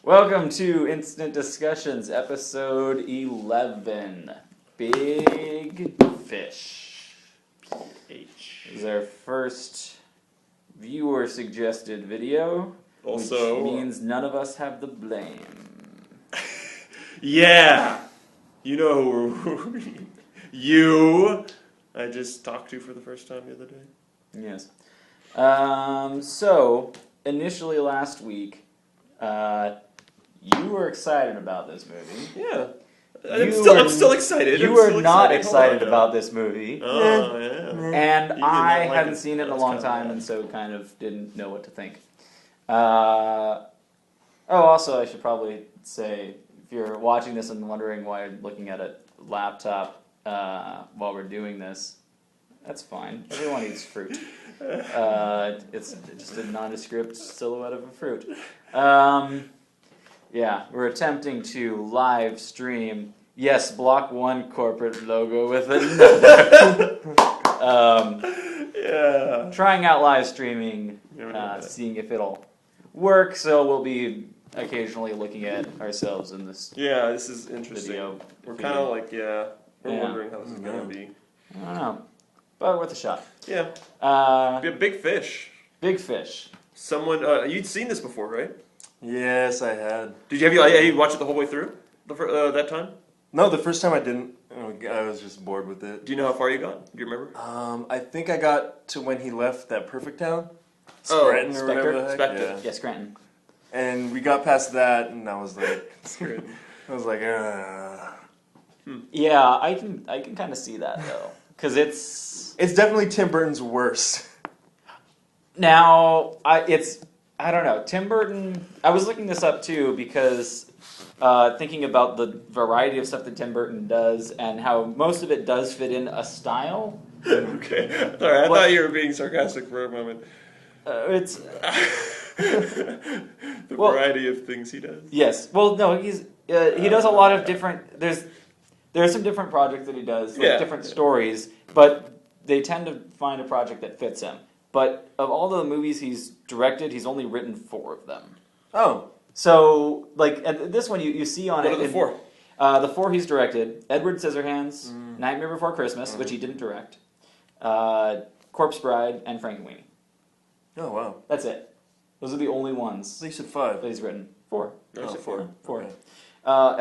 Welcome to Instant Discussions, episode 11. Big Fish. This is our first viewer-suggested video, Also, which means none of us have the blame. Yeah! You know who you I just talked to for the first time the other day. Yes. So, initially last week, you were excited about this movie. Yeah. I'm still excited. You were not excited about this movie. Oh, yeah. And I hadn't seen it in a long time, and so kind of didn't know what to think. Also, I should probably say, if you're watching this and wondering why I'm looking at a laptop while we're doing this, that's fine. Everyone eats fruit. It's just a nondescript silhouette of a fruit. Yeah, we're attempting to live stream. Yes, Block 1 corporate logo with another. Yeah. Trying out live streaming, seeing if it'll work. So we'll be occasionally looking at ourselves in this. Yeah, this is interesting. Video. We're kind of like, we're wondering how this is going to be. I don't know, but worth a shot. Yeah. Be a big fish. Big Fish. Someone, you'd seen this before, right? Yes, I had. Did you watch it the whole way through? That time? No, the first time I didn't. I was just bored with it. Do you know how far you got? Do you remember? I think I got to when he left that perfect town. Scranton or whatever the heck. Spectre. Yeah. Yeah, Scranton. And we got past that, and I was like, Scranton. I was like, Yeah, I can kind of see that though, because it's definitely Tim Burton's worst. now I don't know, Tim Burton. I was looking this up too because thinking about the variety of stuff that Tim Burton does and how most of it does fit in a style. Okay. Sorry, I thought you were being sarcastic for a moment. It's The variety of things he does. yes. Well, no, he does a lot of different. There are some different projects that he does, like different stories, but they tend to find a project that fits him. But of all the movies he's directed, he's only written 4 of them. Oh. So, like, and this one you see on What it. are the 4? The 4 he's directed: Edward Scissorhands, Nightmare Before Christmas, which he didn't direct, Corpse Bride, and Frankenweenie. Oh, wow. That's it. Those are the only ones At least at 5. that he's written. 4. Oh, 4. 4. Okay.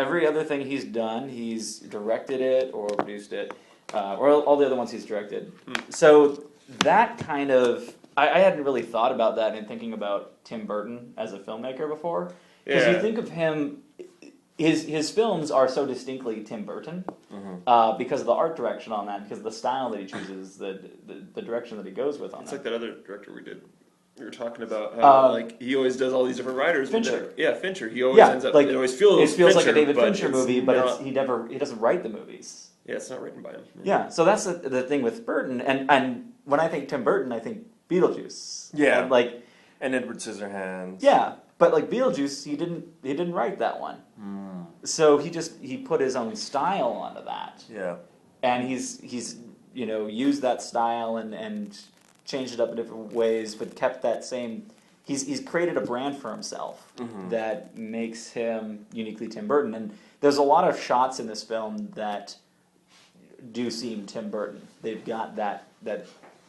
Every other thing he's done, he's directed it or produced it, or all the other ones he's directed. So that kind of, I hadn't really thought about that in thinking about Tim Burton as a filmmaker before. Because you think of him, his films are so distinctly Tim Burton because of the art direction on that, because of the style that he chooses, the direction that he goes with on It's that. like that other director we were talking about how like he always does all these different writers. Fincher. Fincher. He always ends up. Like, it always feels Fincher, like a David but Fincher it's movie, but not, he doesn't write the movies. Yeah, it's not written by him. Yeah, so that's the thing with Burton, and when I think Tim Burton, I think Beetlejuice. Yeah. And like, And Edward Scissorhands. yeah, but like Beetlejuice, he didn't write that one. So he put his own style onto that, Yeah. and he's used that style and changed it up in different ways, but kept that same. He's created a brand for himself that makes him uniquely Tim Burton, and there's a lot of shots in this film that do seem Tim Burton. They've got that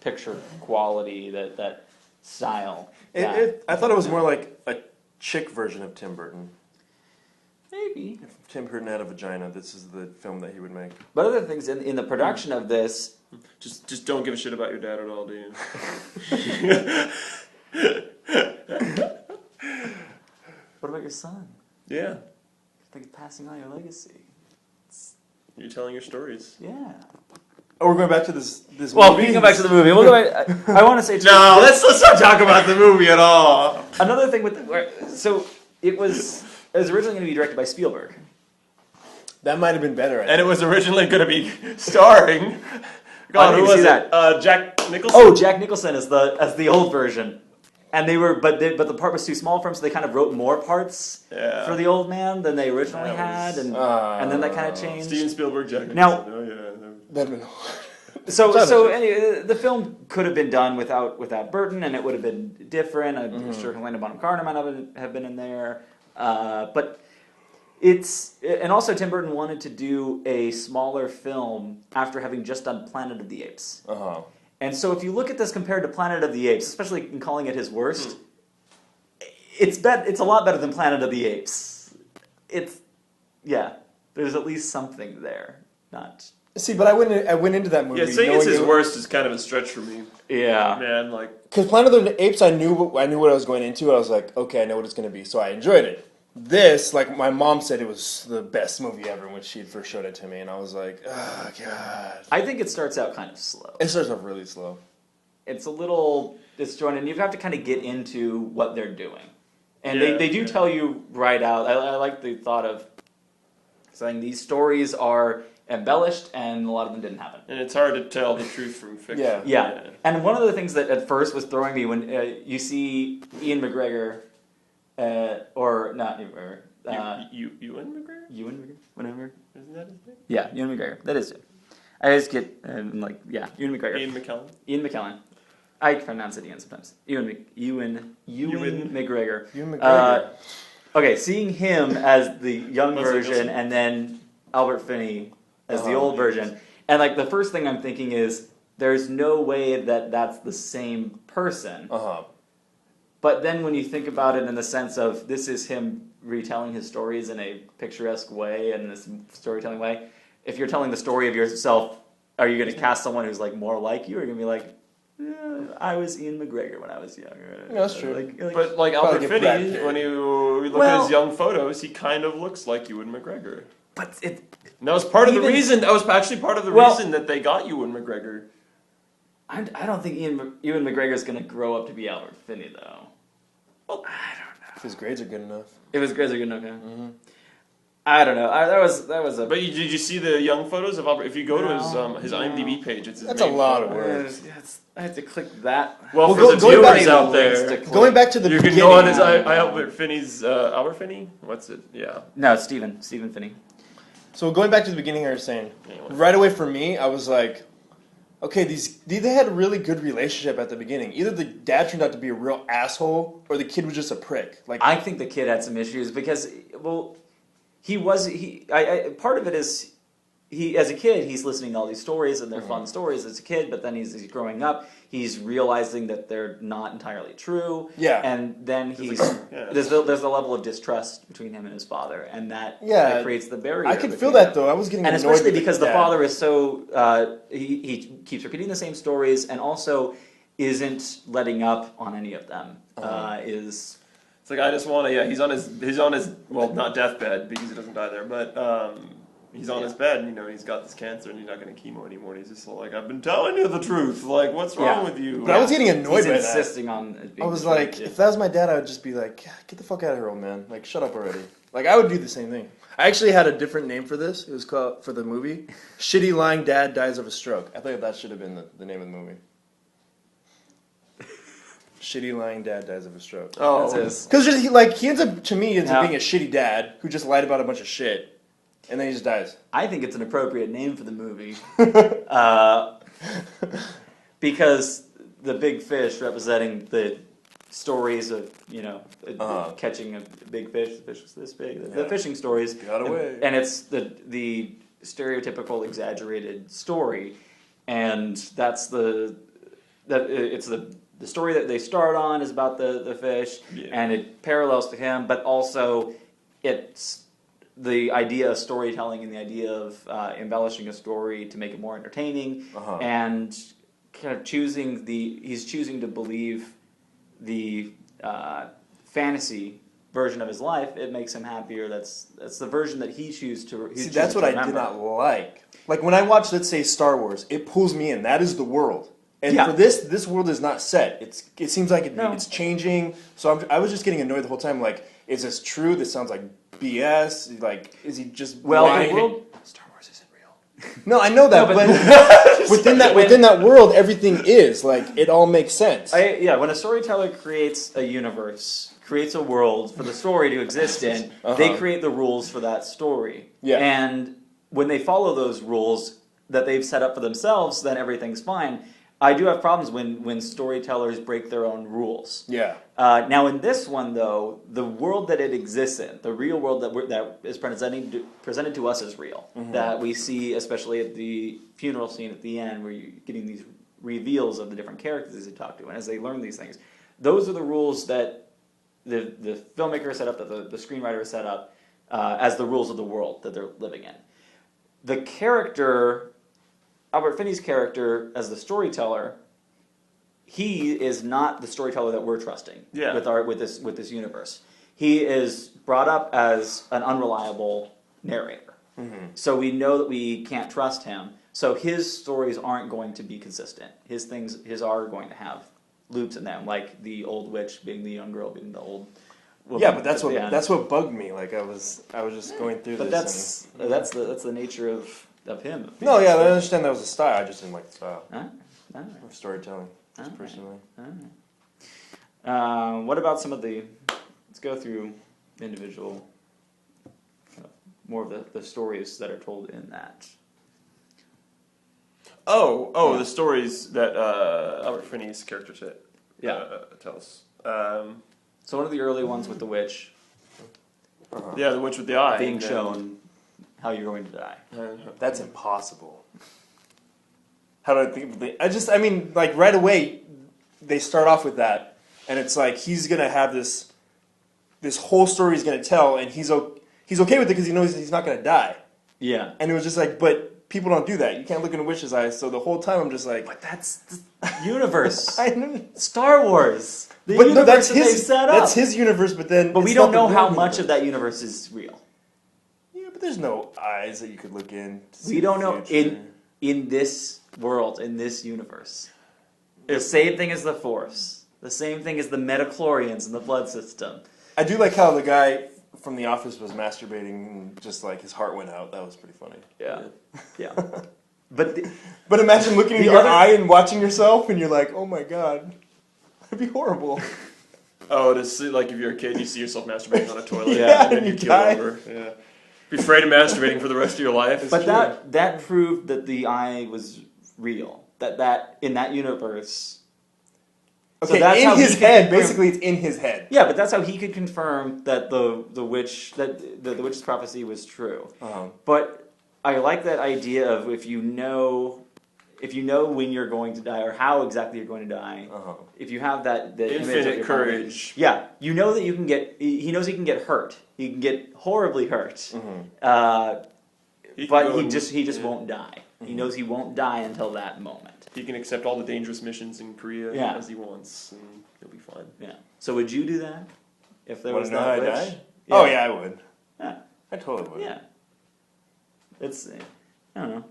picture quality, that style. I thought it was more like a chick version of Tim Burton. Maybe. If Tim Burton had a vagina, this is the film that he would make. But other things in the production of this. Just don't give a shit about your dad at all, do you? What about your son? Yeah. Like passing on your legacy. You're telling your stories. Yeah. Oh, we're going back to this Well, movie? we can go back to the movie. We'll go back, I want to say too, No, let's not talk about the movie at all. another thing with so it was originally going to be directed by Spielberg. That might have been better, I And think. it was originally going to be starring. God, didn't who was see it? Jack Nicholson. Oh, Jack Nicholson as the old version, and but the part was too small for him, so they kind of wrote more parts for the old man than they originally had, and then that kind of changed. Steven Spielberg, Jack Nicholson. Now- Oh yeah. That'd been So anyway, the film could have been done without Burton, and it would have been different. I'm sure Helena Bonham Carter might have been in there. But and also Tim Burton wanted to do a smaller film after having just done Planet of the Apes. And so if you look at this compared to Planet of the Apes, especially in calling it his worst, it's a lot better than Planet of the Apes. There's at least something there. Not See, but I went into that movie. Yeah, saying it's his worst is kind of a stretch for me. Yeah, man, like because Planet of the Apes, I knew what I was going into. I was like, okay, I know what it's going to be, so I enjoyed it. This, like my mom said, it was the best movie ever when she first showed it to me, and I was like, oh god. I think it starts out kind of slow. It starts off really slow. It's a little disjointed, and you have to kind of get into what they're doing. And Yeah, they do tell you right out. I like the thought of saying these stories are embellished, and a lot of them didn't happen. And it's hard to tell the truth from fiction. Yeah. And one of the things that at first was throwing me when you see Ian McGregor, or not Ian McGregor. Ewan McGregor? Ewan McGregor? Whatever. Isn't that his name? Yeah, Ewan McGregor. That is it. I just get, Ewan McGregor. Ian McKellen? Ian McKellen. I pronounce it Ian sometimes. Ewan McGregor. Ewan McGregor. Okay, seeing him as the young Leslie version Nielsen. and then Albert Finney as the old version. And like the first thing I'm thinking is there's no way that that's the same person. But then when you think about it in the sense of this is him retelling his stories in a picturesque way and this storytelling way, if you're telling the story of yourself, are you going to cast someone who's like more like you, or are you going to be like, I was Ian McGregor when I was younger? Yeah, that's true. But like Albert get Brad Finney, Pitt. when you look at his young photos, he kind of looks like Ewan McGregor. But And that was part of the reason. That was actually part of the reason that they got Ewan McGregor. I don't think Ewan McGregor is going to grow up to be Albert Finney, though. Well, I don't know. If his grades are good enough. If his grades are good enough, yeah. I don't know. That was a. But did you see the young photos of Albert? If you go to his IMDb page, it's his That's a main lot photo. of work. I had to click that. Well, for Well, the going back viewers to out the there, Going back to the you can beginning. go on his Albert Finney's Albert Finney. What's it? Yeah. No, it's Stephen Finney. So going back to the beginning, I was saying, Anyway. right away for me, I was like, okay, they had a really good relationship at the beginning. Either the dad turned out to be a real asshole, or the kid was just a prick. Like I think the kid had some issues because, well, part of it is as a kid, he's listening to all these stories and they're fun stories as a kid, but then he's growing up, he's realizing that they're not entirely true. Yeah. And then there's a level of distrust between him and his father, and that creates the barrier. I could feel between that them. though. I was getting And annoyed especially with because the dad. father is so he keeps repeating the same stories and also isn't letting up on any of them. It's like I just want to. Yeah, he's on his well, not deathbed because he doesn't die there, but he's on his bed. And, he's got this cancer and he's not going to chemo anymore. And he's just like, I've been telling you the truth. Like, what's wrong with you? But I was getting annoyed by that. insisting on it being I was the truth, like, yeah. if that was my dad, I would just be like, get the fuck out of here, old man. Like, shut up already. Like, I would do the same thing. I actually had a different name for this. It was called, for the movie, Shitty Lying Dad Dies of a Stroke. I thought that should have been the name of the movie. Shitty Lying Dad Dies of a Stroke. Oh, Because he ends up being a shitty dad who just lied about a bunch of shit. And then he just dies. I think it's an appropriate name for the movie. Because the big fish representing the stories of, catching a big fish, the fish was this big, the fishing stories. Got away. And it's the stereotypical exaggerated story. And that's it's the story that they start on is about the fish, and it parallels to him, but also it's the idea of storytelling and the idea of embellishing a story to make it more entertaining, and kind of he's choosing to believe the fantasy version of his life. It makes him happier. That's the version that he chooses to. See, that's what I did not like. Like when I watch, let's say, Star Wars, it pulls me in. That is the world. And for this world is not set. It seems like it's changing. So I was just getting annoyed the whole time. Like, is this true? This sounds like BS. Like, is he just lying? The world, Star Wars isn't real. No, I know that, but within that world, everything is like it all makes sense. When a storyteller creates a universe, creates a world for the story to exist in, they create the rules for that story. Yeah. And when they follow those rules that they've set up for themselves, then everything's fine. I do have problems when storytellers break their own rules. Yeah. Now, in this one, though, the world that it exists in, the real world that is presented to us as real, that we see, especially at the funeral scene at the end, where you're getting these reveals of the different characters as they talk to, and as they learn these things. Those are the rules that the filmmaker set up, that the screenwriter set up, as the rules of the world that they're living in. The character, Albert Finney's character, as the storyteller, he is not the storyteller that we're trusting with this universe. He is brought up as an unreliable narrator. So we know that we can't trust him. So his stories aren't going to be consistent. His are going to have loops in them, like the old witch being the young girl being the old woman. Yeah, but that's what bugged me. Like I was just going through this. But that's the nature of him. No, yeah, I understand that was a style. I just didn't like the style of storytelling, personally. What about some of the? Let's go through individual, more of the stories that are told in that. The stories that Albert Finney's character tells. So one of the early ones with the witch. Yeah, the witch with the eye. Being shown how you're going to die. That's impossible. How do I think? I mean, like right away, they start off with that, and it's like he's gonna have this whole story he's gonna tell, and he's okay with it because he knows he's not gonna die. Yeah. And it was just like, but people don't do that. You can't look in a witch's eyes. So the whole time I'm just like, but that's the universe. I know. Star Wars. The But universe no, that's that they his. set up. That's his universe. But then, But we don't know how much of that universe is real. Yeah, but there's no eyes that you could look in. We don't know in this world, in this universe. The same thing as the Force. The same thing as the metachlorians in the blood system. I do like how the guy from The Office was masturbating and just like his heart went out. That was pretty funny. Yeah. But imagine looking in your eye and watching yourself and you're like, oh my god, that'd be horrible. Oh, to see, like if you're a kid, you see yourself masturbating on a toilet, Yeah, and then you keel over. Yeah. Be afraid of masturbating for the rest of your life. But that proved that the eye was real. That in that universe. Okay, so that's in his head. confirm, basically, it's in his head. Yeah, but that's how he could confirm that the witch's prophecy was true. But I like that idea of if you know when you're going to die or how exactly you're going to die. If you have that infinite courage. You know that you can get. He knows he can get hurt. He can get horribly hurt. But he just won't die. He knows he won't die until that moment. He can accept all the dangerous missions in Korea as he wants, and he'll be fine. Yeah. So would you do that if there was that that witch? Die? Yeah. Oh yeah, I would. Yeah. I totally would. Yeah. It's I don't know.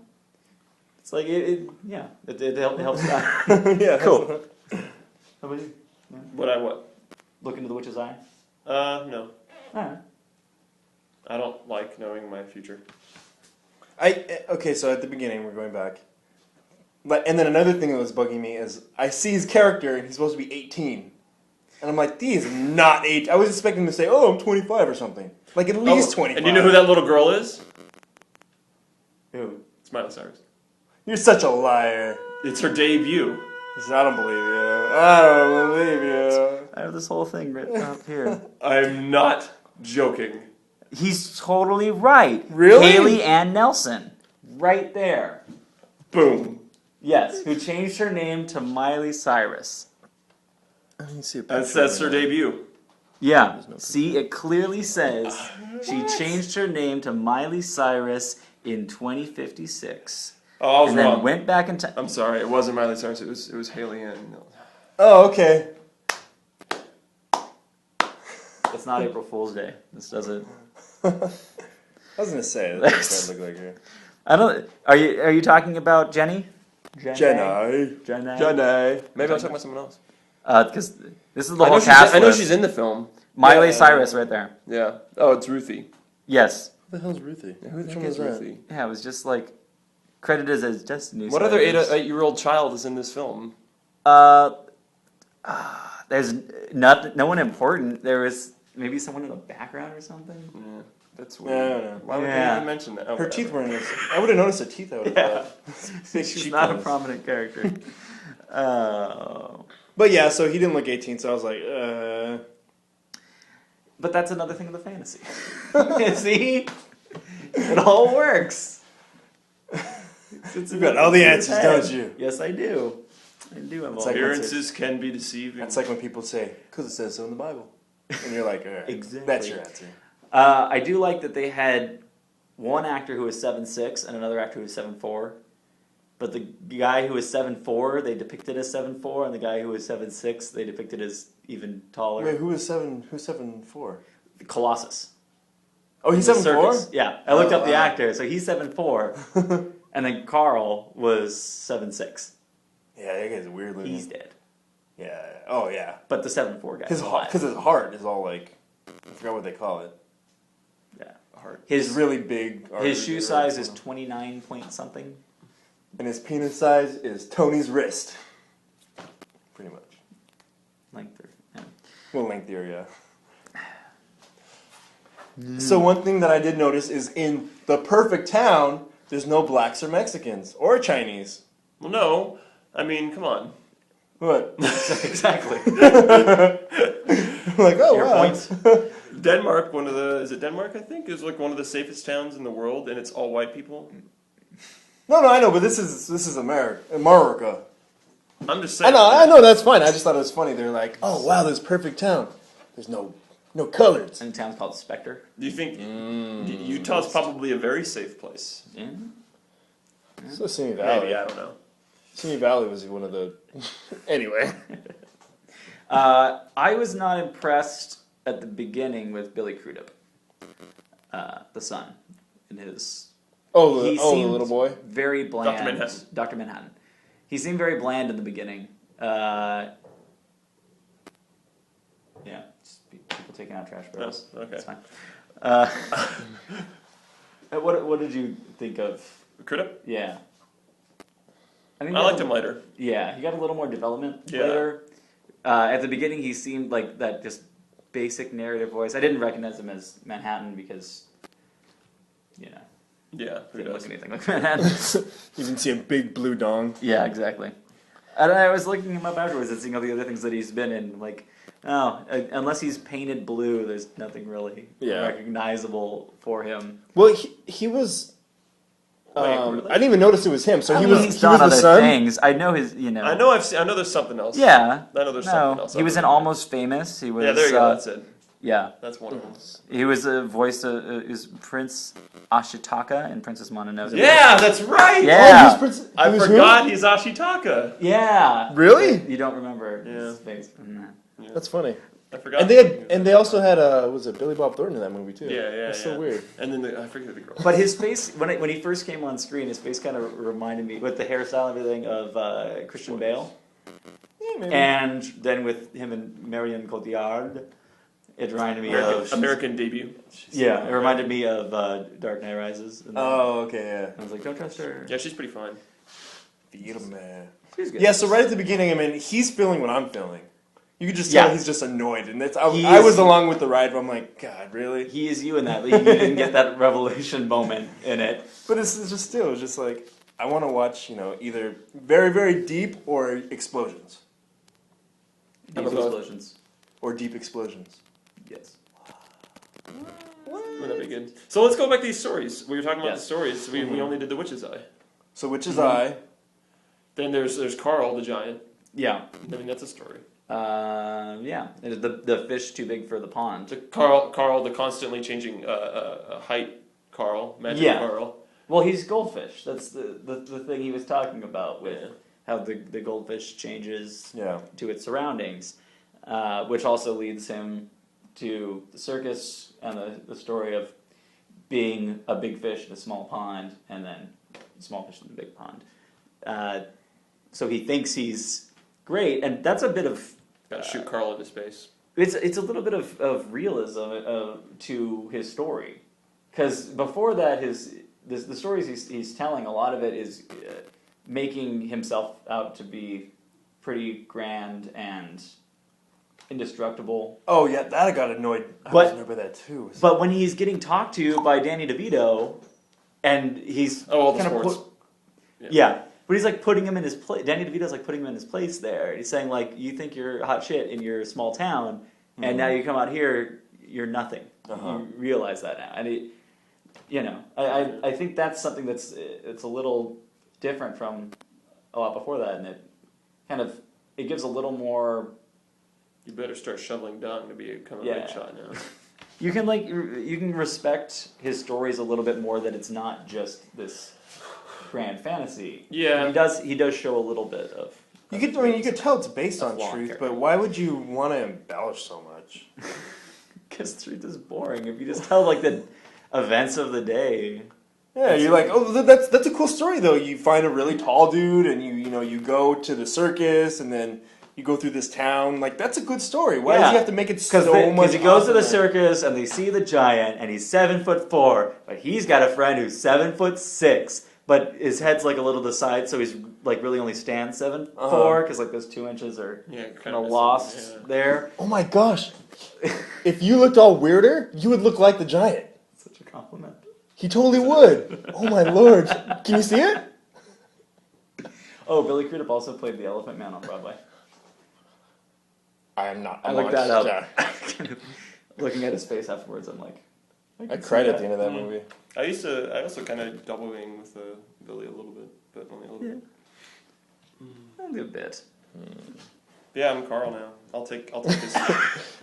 It's like it helps out. Yeah. Cool. How about you? Yeah. What? Look into the witch's eye? No. Alright. I don't like knowing my future. Okay, so at the beginning, we're going back. And then another thing that was bugging me is I see his character and he's supposed to be 18. And I'm like, he is not 8. I was expecting him to say, oh, I'm 25 or something. Like at least 25. And you know who that little girl is? Who? It's Miley Cyrus. You're such a liar. It's her debut. I don't believe you. I don't believe you. I have this whole thing written up here. I'm not joking. He's totally right. Really? Haley Ann Nelson. Right there. Boom. Yes, who changed her name to Miley Cyrus. That's her debut. Yeah. See, it clearly says she changed her name to Miley Cyrus in 2056. Oh, I was and wrong. then went back in time. I'm sorry, it wasn't Miley Cyrus. It was Haley Ann. Oh, okay. It's not April Fool's Day. This doesn't. I was gonna say that does look like her. I don't. Are you talking about Jenny? Jenny. Maybe I'll talk about someone else. Because this is the whole cast. I know list. she's in the film. Miley Cyrus, right there. Yeah. Oh, it's Ruthie. Yes. Who the hell's Ruthie? Yeah, who the heck is Ruthie? Yeah, it was just like credited as Destiny. What other 8-year-old child is in this film? There's no one important. There was maybe someone in the background or something. Yeah, that's weird. I don't know. Why would they even mention that? Oh, her teeth were in this. I would have noticed her teeth. I would have thought. She's not a prominent character. But yeah, so he didn't look 18, so I was like, But that's another thing of the fantasy. See? It all works. You've got all the answers, don't you? Yes, I do. I do have all the Appearances answers. can be deceiving. That's like when people say, because it says so in the Bible. And you're like, all right, Exactly. that's your answer. I do like that they had one actor who was 7'6" and another actor who was 7'4". But the guy who was 7'4", they depicted as 7'4", and the guy who was 7'6", they depicted as even taller. Wait, who's 7'4"? Colossus. Oh, he's The 7'4"? circus. Yeah, I looked up the wow. actor, so he's 7'4", and then Carl was 7'6". Yeah, that guy's weird looking. He's dead. Yeah. Oh, yeah. But the 7'4" guy. Because his heart is all like, I forgot what they call it. Yeah. Heart. His really big. His shoe size is 29 point something. And his penis size is Tony's wrist. Pretty much. Lengthier. Yeah. Well, lengthier, yeah. So one thing that I did notice is in the perfect town, there's no blacks or Mexicans or Chinese. Well, no. I mean, come on. What? Exactly. Like, oh, Your wow. points. Denmark, is it Denmark, I think? Is like one of the safest towns in the world, and it's all white people. No, I know, but this is America. I'm just saying. I know, that's fine. I just thought it was funny. They're like, oh, wow, this perfect town. There's no colors. And the town's called Spectre. Do you think Utah's probably a very safe place? Yeah. So Simi Valley. Maybe, I don't know. Simi Valley was one of the... Anyway. I was not impressed at the beginning with Billy Crudup, the son, and his... The little boy? Very bland. Dr. Manhattan. Dr. Manhattan. He seemed very bland in the beginning. Yeah, just people taking out trash barrels. Oh, okay. That's fine. What did you think of... Crudup? Yeah. I liked him later. Yeah, he got a little more development Yeah. later. At the beginning, he seemed like that just basic narrative voice. I didn't recognize him as Manhattan because, Yeah, he didn't look anything like Manhattan. You didn't see a big blue dong. Yeah, exactly. And I was looking him up afterwards and seeing all the other things that he's been in. Like, unless he's painted blue, there's nothing really recognizable for him. Well, he was... Really? I didn't even notice it was him. So he was done the other son? things. I know his, I know there's something else. Yeah. I know there's something else. He was in Almost Famous. He was. Yeah, there you go. That's it. Yeah. That's one of them. He was a voice is Prince Ashitaka in Princess Mononoke. Yeah, that's right. Yeah. I forgot he's Ashitaka. Yeah. Really? You don't remember Yeah. his face from that. Yeah. That's funny. I forgot. And they also had was it Billy Bob Thornton in that movie too? Yeah. That's so weird. And then I forget the girl. But his face, when he first came on screen, his face kind of reminded me, with the hairstyle and everything, of Christian Bale. Yeah, maybe. And then with him and Marion Cotillard, it reminded me of... American debut. Yeah, it reminded me of Dark Knight Rises. And Oh, okay, yeah. I was like, don't trust her. Yeah, she's pretty fine. She's good. Yeah, so right at the beginning, I mean, he's feeling what I'm feeling. You could just tell he's just annoyed, and I was along with the ride, but I'm like, God, really? He is you in that. Like, you didn't get that revelation moment in it. But it's just still, it's just like, I want to watch, either very, very deep or explosions. Deep explosions. Or deep explosions. Yes. Wouldn't that be good? So let's go back to these stories. We were talking about the stories. We only did the Witch's Eye. So Witch's Eye. Then there's Carl the giant. Yeah. I mean, that's a story. Yeah. The fish too big for the pond. Carl, the constantly changing height Carl, magic Carl. Well, he's goldfish. That's the thing he was talking about with how the goldfish changes to its surroundings, which also leads him to the circus and the story of being a big fish in a small pond and then a small fish in a big pond. So he thinks he's great, and that's a bit of... Gotta shoot Carl into space. It's a little bit of realism to his story. Because before that, the stories he's telling, a lot of it is making himself out to be pretty grand and indestructible. Oh, yeah, that I got annoyed. I was annoyed by that, too. But when he's getting talked to by Danny DeVito, and he's... Oh, all the sports. But he's like putting him in his place. Danny DeVito's like putting him in his place there. He's saying like, you think you're hot shit in your small town, and now you come out here, you're nothing. You realize that now, and I think that's something it's a little different from a lot before that, and it gives a little more. You better start shoveling dung to become a big shot now. You can respect his stories a little bit more, that it's not just this grand fantasy. Yeah, he does show a little bit of. You could tell it's based on truth, but why would you want to embellish so much? Because truth is boring. If you just tell like the events of the day. Yeah, you're like, oh, that's a cool story though. You find a really tall dude, and you go to the circus, and then you go through this town. Like, that's a good story. Why does he have to make it so much? Because he goes to the circus, and they see the giant, and he's 7'4", but he's got a friend who's 7'6", but his head's like a little to the side, so he's like really only stands 7'4", because like those 2 inches are kind of lost there. Oh my gosh! If you looked all weirder, you would look like the giant. Such a compliment. He totally would. Oh my lord! Can you see it? Oh, Billy Crudup also played the Elephant Man on Broadway. I am not. I looked that up. Looking at his face afterwards, I'm like, I cried at the end of that movie. I also kind of double wing with Billy a little bit, but only a little bit. Only a bit. Yeah, I'm Carl now. I'll take his.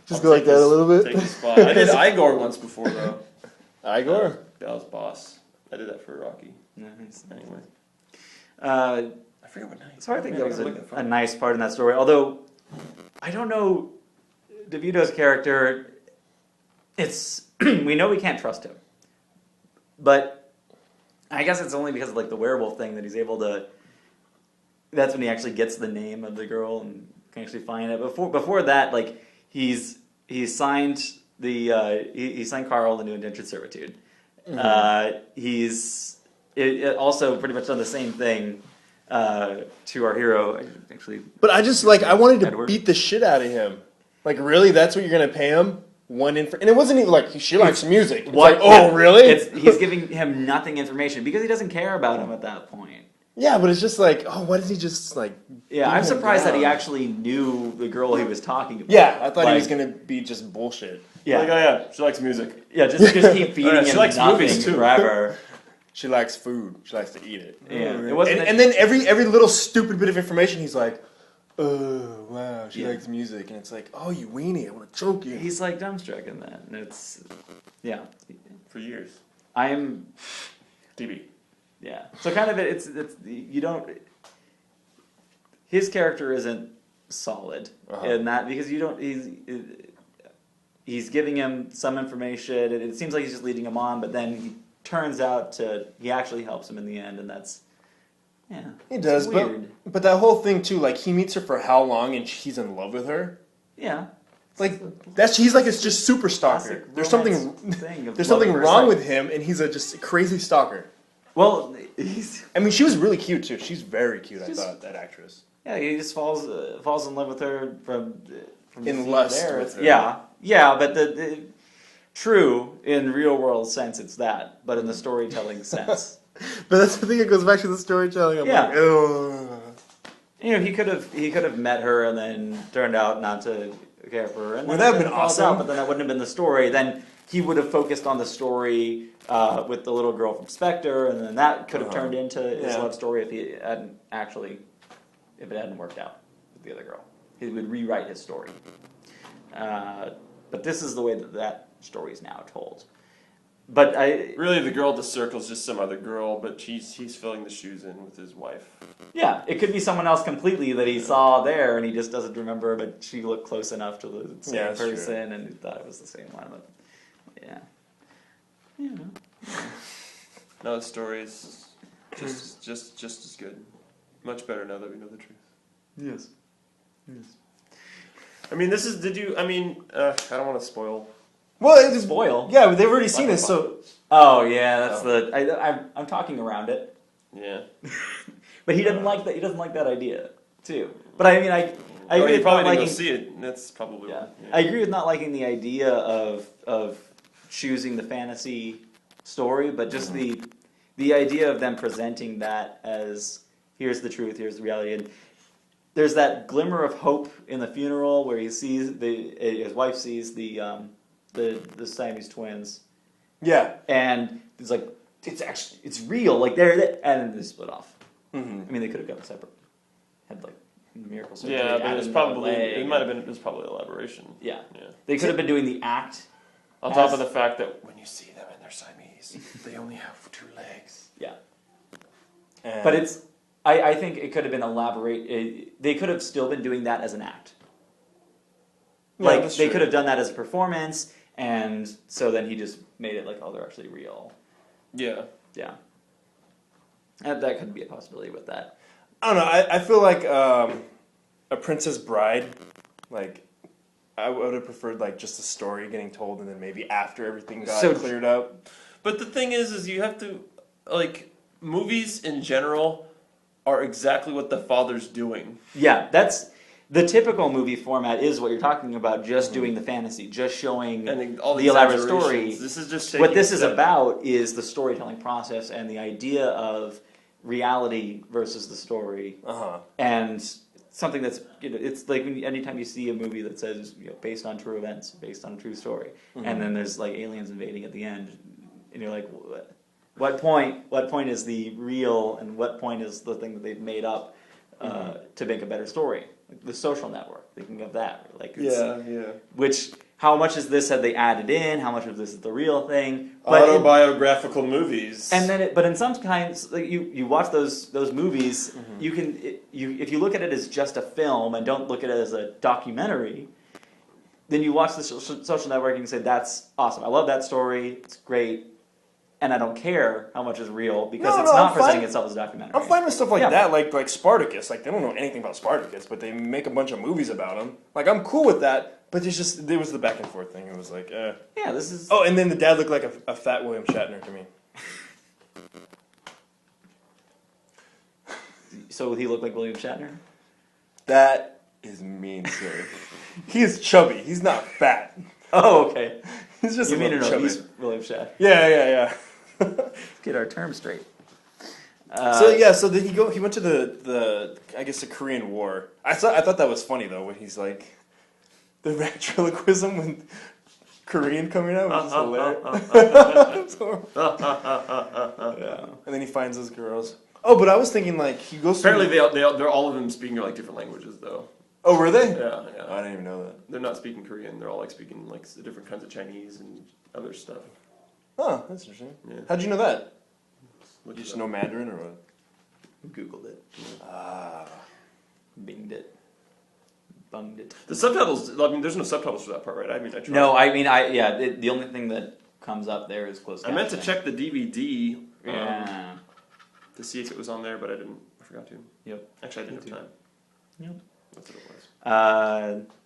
Just go like that a little bit. Take his spot. I did Igor once before though. Igor? That was boss. I did that for Rocky. Nice. Anyway. I forget what night. So I think that was a nice part in that story. Although I don't know DeVito's character. It's we know we can't trust him, but I guess it's only because of like the werewolf thing that he's able to. That's when he actually gets the name of the girl and can actually find it. Before that, like he signed he signed Carl into indentured servitude. He's also pretty much done the same thing to our hero. Actually, but I wanted to beat the shit out of him. Like, really, that's what you're gonna pay him? And it wasn't even like she likes music. It's like, really? He's giving him nothing information because he doesn't care about him at that point. Yeah, but it's just like, why doesn't he just like? Yeah, I'm surprised that he actually knew the girl he was talking about. Yeah, I thought he was gonna be just bullshit. Yeah, like, oh yeah, she likes music. Yeah, just keep feeding him. She likes movies too. Forever. She likes food. She likes to eat it. Yeah, it wasn't. And then every little stupid bit of information, he's like, oh wow, she likes music, and it's like, oh you weenie, I want to choke you. He's like dumbstruck in that, and it's for years. I am DB. Yeah, so kind of it's you don't. His character isn't solid in that because you don't. He's giving him some information. It seems like he's just leading him on, but then he turns out he actually helps him in the end, and that's he does. Weird. But that whole thing too, like he meets her for how long, and he's in love with her. Yeah. Like he's like it's just super stalker. There's something wrong with him, and he's just a crazy stalker. Well, she was really cute too. She's very cute. I thought that actress. Yeah, he just falls in love with her from in lust with her. Yeah, but the true in real world sense it's that, but in the storytelling sense. But that's the thing. It goes back to the storytelling. I'm like, ugh. He could have met her and then turned out not to care for her. And would that have been awesome? But then that wouldn't have been the story. Then he would have focused on the story with the little girl from Spectre, and then that could have turned into his love story if it hadn't worked out with the other girl. He would rewrite his story. But this is the way that story is now told. But really the girl at the circle is just some other girl, but he's filling the shoes in with his wife. Yeah, it could be someone else completely that he saw there, and he just doesn't remember. But she looked close enough to the same person, and he thought it was the same one. But No, the story is just as good. Much better now that we know the truth. Yes. I mean, this is. Did you? I mean, I don't want to spoil. Well, it's spoil. Yeah, they've already seen it, so. Oh yeah, that's I'm talking around it. Yeah. But he doesn't like that. He doesn't like that idea too. But I mean, I agree you with probably not didn't liking. go see it. That's probably. Yeah. I agree with not liking the idea of choosing the fantasy story, but just the idea of them presenting that as here's the truth, here's the reality. And there's that glimmer of hope in the funeral where he sees his wife sees the Siamese twins. Yeah. And it's like, it's real, like and then they split off. Mm-hmm. I mean, they could have gone separate. Had like miracle surgery. Yeah, but it it was probably elaboration. Yeah. Yeah. They could have been doing the act. On top of the fact that when you see them and they're Siamese, they only have 2 legs. Yeah. And But I think it could have been they could have still been doing that as an act. Yeah, Like, that's they true. could have done that as a performance, and so then he just made it like, oh, they're actually real. Yeah. Yeah. And that could be a possibility with that. I don't know. I feel like A Princess Bride, like, I would have preferred like just a story getting told, and then maybe after everything got cleared up. But the thing is you have to, like, movies in general are exactly what the father's doing. Yeah, that's the typical movie format is what you're talking about, just doing the fantasy, just showing And all the elaborate story. exaggerations. This is just What this is about is the storytelling process and the idea of reality versus the story. Uh-huh. And something that's, it's like anytime you see a movie that says, based on true events, based on a true story, and then there's like aliens invading at the end, and you're like, what point is the real, and what point is the thing that they've made up to make a better story? Like The Social Network, thinking of that, like how much is this have they added in? How much of this is the real thing? But autobiographical movies. And then, but in some kinds, like you watch those movies, you can if you look at it as just a film and don't look at it as a documentary, then you watch The Social Network and you can say, that's awesome. I love that story. It's great. And I don't care how much is real because it's not presenting itself as a documentary. I'm fine with stuff like that, like Spartacus. Like, they don't know anything about Spartacus, but they make a bunch of movies about him. Like, I'm cool with that, but there was the back and forth thing. It was like, Yeah, this is... Oh, and then the dad looked like a fat William Shatner to me. So he looked like William Shatner? That is mean, sir. He is chubby. He's not fat. Oh, okay. He's just You mean chubby. he's William Shatner. Yeah. Let's get our terms straight. So did he go? He went to the I guess the Korean War. I thought that was funny though when he's like the ventriloquism when Korean coming out was hilarious. Yeah. And then he finds those girls. Oh, but I was thinking like he goes. Apparently they're all of them speaking like different languages though. Oh, were they? Yeah. I didn't even know that. They're not speaking Korean. They're all like speaking like the different kinds of Chinese and other stuff. Oh, that's interesting. Yeah. How'd you know that? You Look just it up. know Mandarin or what? Googled it. Ah. Binged it. Bunged it. The subtitles. I mean, there's no subtitles for that part, right? I tried. No, I mean, the only thing that comes up there is closed I meant to check the DVD. Yeah. To see if it was on there, but I didn't. I forgot to. Yep. Actually, I didn't have time. Yep. That's what it was.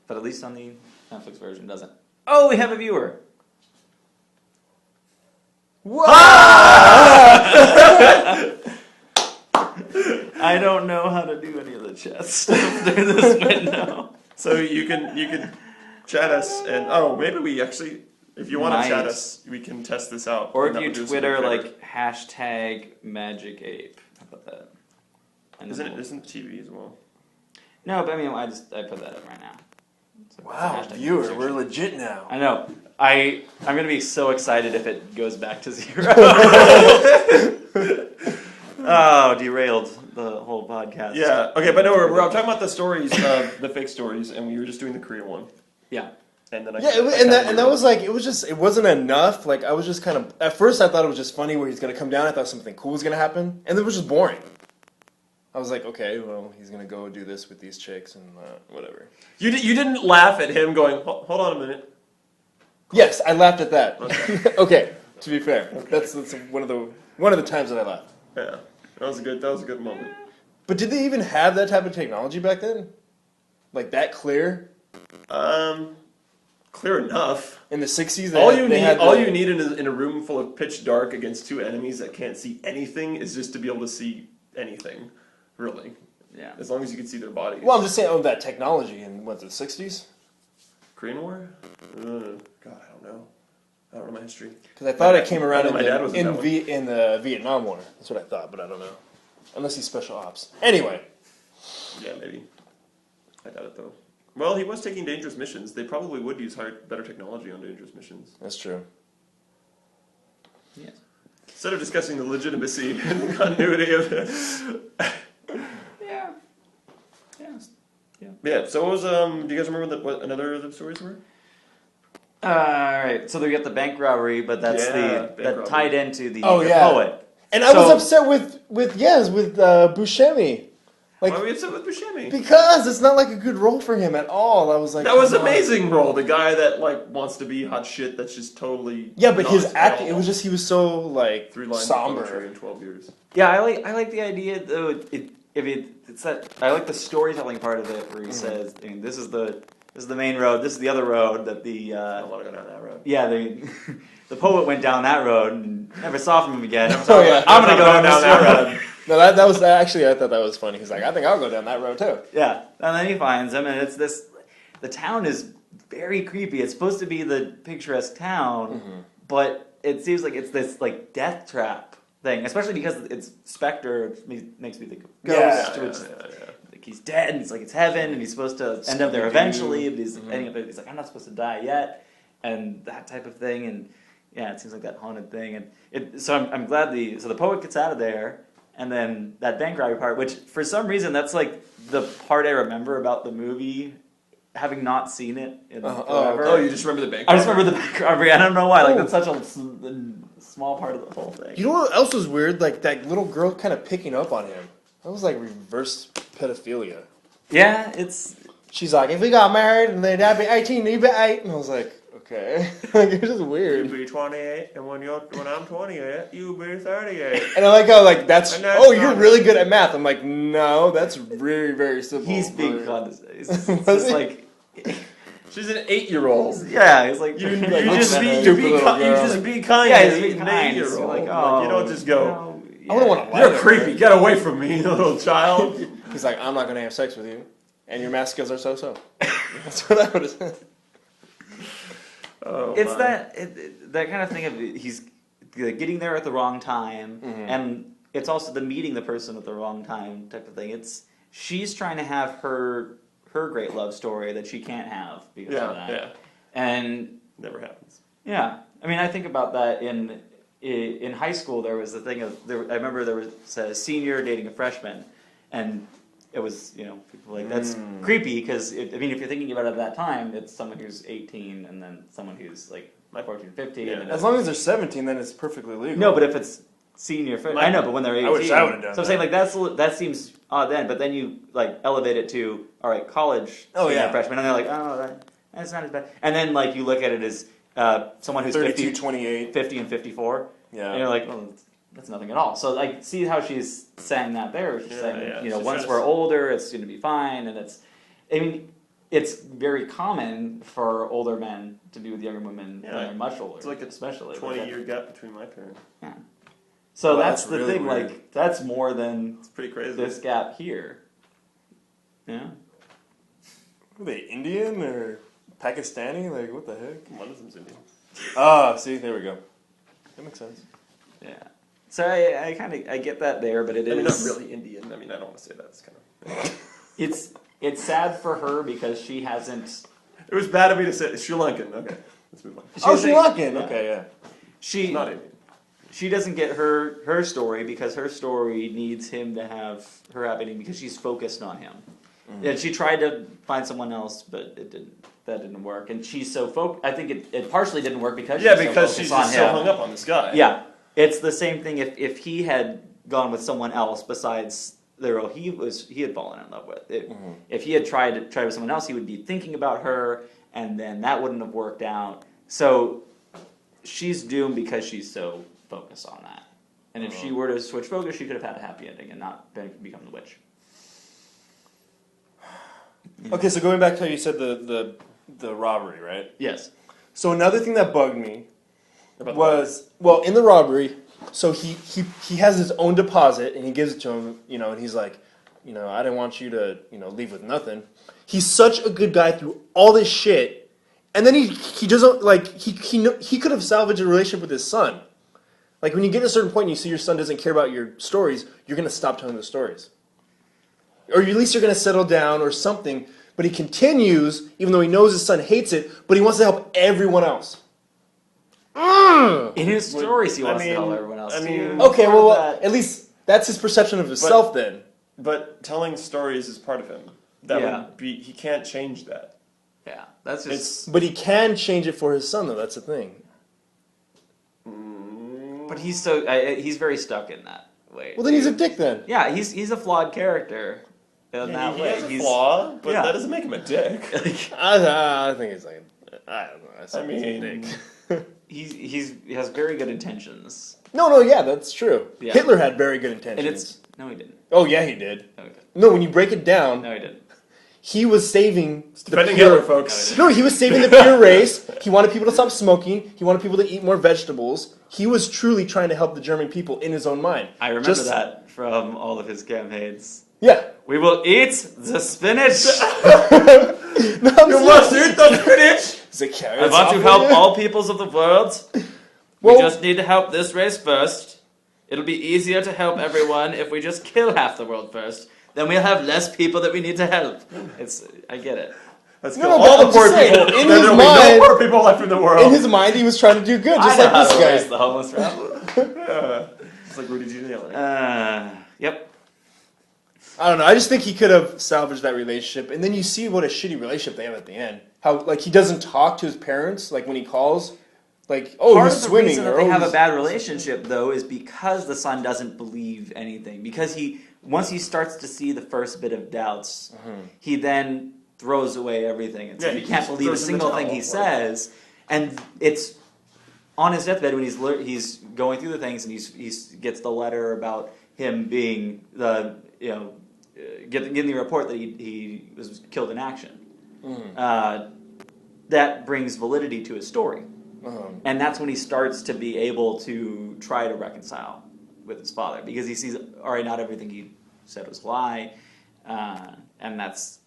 But at least on the Netflix version, it doesn't. Oh, we have a viewer. I don't know how to do any of the chat stuff through this window. So you can chat us, and maybe we actually, if you want to chat us, we can test this out. Or if you Twitter like #MagicApe. How about that? And isn't TV as well? No, but I mean, I put that up right now. So Wow, viewer, we're legit now. I know. I'm gonna be so excited if it goes back to 0. Oh, derailed the whole podcast. Yeah. Okay, but no, we're talking about the stories, the fake stories, and we were just doing the Korean one. Yeah. And then that was like it wasn't enough. Like I was just kind of at first I thought it was just funny where he's gonna come down. I thought something cool was gonna happen, and it was just boring. I was like, okay, well, he's gonna go do this with these chicks and whatever. You didn't laugh at him going, hold on a minute. Yes, I laughed at that. Okay. Okay, to be fair, that's one of the times that I laughed. Yeah, that was a good moment. But did they even have that type of technology back then? Like that clear? Clear enough. In the 60s, All you need in a room full of pitch dark against two enemies that can't see anything is just to be able to see anything, really. Yeah. As long as you can see their bodies. Well, I'm just saying, that technology in the 60s. Korean War? God, I don't know. I don't know my history. Because I thought it came around my dad was in in the Vietnam War. That's what I thought, but I don't know. Unless he's special ops. Anyway. Yeah, maybe. I doubt it though. Well, he was taking dangerous missions. They probably would use better technology on dangerous missions. That's true. Yes. Instead of discussing the legitimacy and the continuity of this. Yeah. Yes. Yeah, so what was, do you guys remember what another of the stories were? Alright, so we got the bank robbery, but that's tied into the poet. And I was upset with Buscemi. Like, why were you upset with Buscemi? Because it's not like a good role for him at all. I was like, that was an amazing role. The guy that like wants to be hot shit. That's just totally but his acting. It was just he was so like 3 lines somber in 12 years. Yeah, I like the idea though. It's that I like the storytelling part of it where he says, I mean, "This is the main road. This is the other road that the." I don't want to go down that road. Yeah, the poet went down that road and never saw from him again. I'm gonna go down that road. No, that was actually, I thought that was funny. He's like, I think I'll go down that road too. Yeah, and then he finds him, and it's this. The town is very creepy. It's supposed to be the picturesque town, but it seems like it's this like death trap thing, especially because it's Spectre. It makes me think of Ghost. Like he's dead, and it's like it's heaven, and he's supposed to end up there eventually, but he's ending up. He's like, I'm not supposed to die yet, and that type of thing, and yeah, it seems like that haunted thing, and so I'm glad the poet gets out of there. And then that bank robbery part, which for some reason that's like the part I remember about the movie, having not seen it in forever. Oh, you just remember the bank robbery? I just remember the bank robbery. I don't know why. Like that's such a small part of the whole thing. You know what else was weird? Like that little girl kind of picking up on him. That was like reverse pedophilia. Yeah, She's like, if we got married and then I'd be 18 and you'd be 8, and I was like, okay, like it's just weird. You be 28, and when I'm 28, you be 38. And I like how like you're really good at math. I'm like, no, that's very very simple. He's being condescending. It's just like. She's an 8-year-old. Yeah, it's like you just be kind. Yeah, he's being kind. You're like, oh, you don't just go. I wouldn't want to. You're creepy. Get away from me, little child. He's like, I'm not gonna have sex with you, and your math skills are so-so. That's what I would have said. Oh, it's that kind of thing of he's getting there at the wrong time, and it's also the meeting the person at the wrong time type of thing. She's trying to have her great love story that she can't have because of that. Yeah. And never happens. Yeah. I mean, I think about that in high school. There was the thing of I remember there was a senior dating a freshman, and it was people like that's creepy because if you're thinking about it at that time, it's someone who's 18 and then someone who's like 14, 15. Yeah. As long as they're 17, then it's perfectly legal. No, but if it's senior, I know, but when they're 18, I wish I would have done. So I'm saying like that seems odd then, but then you like elevate it to all right, college freshman, and they're like, oh, that's not as bad. And then like you look at it as someone who's 32, 28, 50 and 54. Yeah, and you're like, well, that's nothing at all. So like, see how she's saying that there. She's saying, she's once we're older, it's going to be fine, and it's very common for older men to be with younger women when they're much older. It's like especially 20-year gap between my parents. Yeah. So that's the really thing. weird. Like that's more than it's pretty crazy. This gap here. Yeah. Are they Indian or Pakistani? Like what the heck? One of them's Indian. See, there we go. That makes sense. Yeah. So I get that there, but it is not really Indian. I mean, I don't want to say that. It's kind of. It's sad for her because she hasn't. It was bad of me to say Sri Lankan. Okay, let's move on. Sri Lankan. Yeah. Okay, yeah. She's not Indian. She doesn't get her story because her story needs him to have her happening because she's focused on him. And she tried to find someone else, but that didn't work. And she's so focused. I think it partially didn't work because she's just so hung up on this guy. Yeah, it's the same thing. If he had gone with someone else besides the girl he had fallen in love with, if he had tried with someone else, he would be thinking about her, and then that wouldn't have worked out. So she's doomed because she's so focused on that. And if she were to switch focus, she could have had a happy ending and not become the witch. Okay, so going back to how you said the robbery, right? Yes. So another thing that bugged me was in the robbery. So he has his own deposit and he gives it to him, and he's like, I didn't want you to, leave with nothing. He's such a good guy through all this shit, and then he doesn't like he could have salvaged a relationship with his son. Like when you get to a certain point and you see your son doesn't care about your stories, you're going to stop telling the stories. Or at least you're going to settle down or something. But he continues, even though he knows his son hates it, but he wants to help everyone else. In his stories, he wants to help everyone else. Okay, well, at least that's his perception of himself then. But telling stories is part of him. That would be, he can't change that. Yeah, that's just. But he can change it for his son, though. That's the thing. But he's he's very stuck in that way. Well, then he's a dick then. Yeah, he's a flawed character in that he way. has a flaw, but that doesn't make him a dick. I think he's like, I don't know. He's a dick. He has very good intentions. No, yeah, that's true. Yeah. Hitler had very good intentions. And no, he didn't. Oh, yeah, he did. No, he didn't. No, when you break it down, No, he didn't. he was saving Defending Hitler, folks. No, he was saving the pure race. He wanted people to stop smoking. He wanted people to eat more vegetables. He was truly trying to help the German people in his own mind. I remember that from all of his campaigns. Yeah. We will eat the spinach. You must eat the spinach. I want to help all peoples of the world. We just need to help this race first. It'll be easier to help everyone if we just kill half the world first. Then we'll have less people that we need to help. I get it. Let's kill all the poor people. In his mind, no poor people left in the world. In his mind, he was trying to do good, just like this guy. The homeless rapper. It's like Rudy Giuliani. Yep. I don't know. I just think he could have salvaged that relationship. And then you see what a shitty relationship they have at the end. How, like, he doesn't talk to his parents, like, when he calls. Like, he's swimming. Part of the reason that they have a bad relationship, though, is because the son doesn't believe anything. Because once he starts to see the first bit of doubts, he then throws away everything. And so he can't believe a single thing he says. And it's on his deathbed when he's going through the things and he gets the letter about him being getting the report that he was killed in action. That brings validity to his story. And that's when he starts to be able to try to reconcile with his father, because he sees, all right, not everything he said was a lie, and that's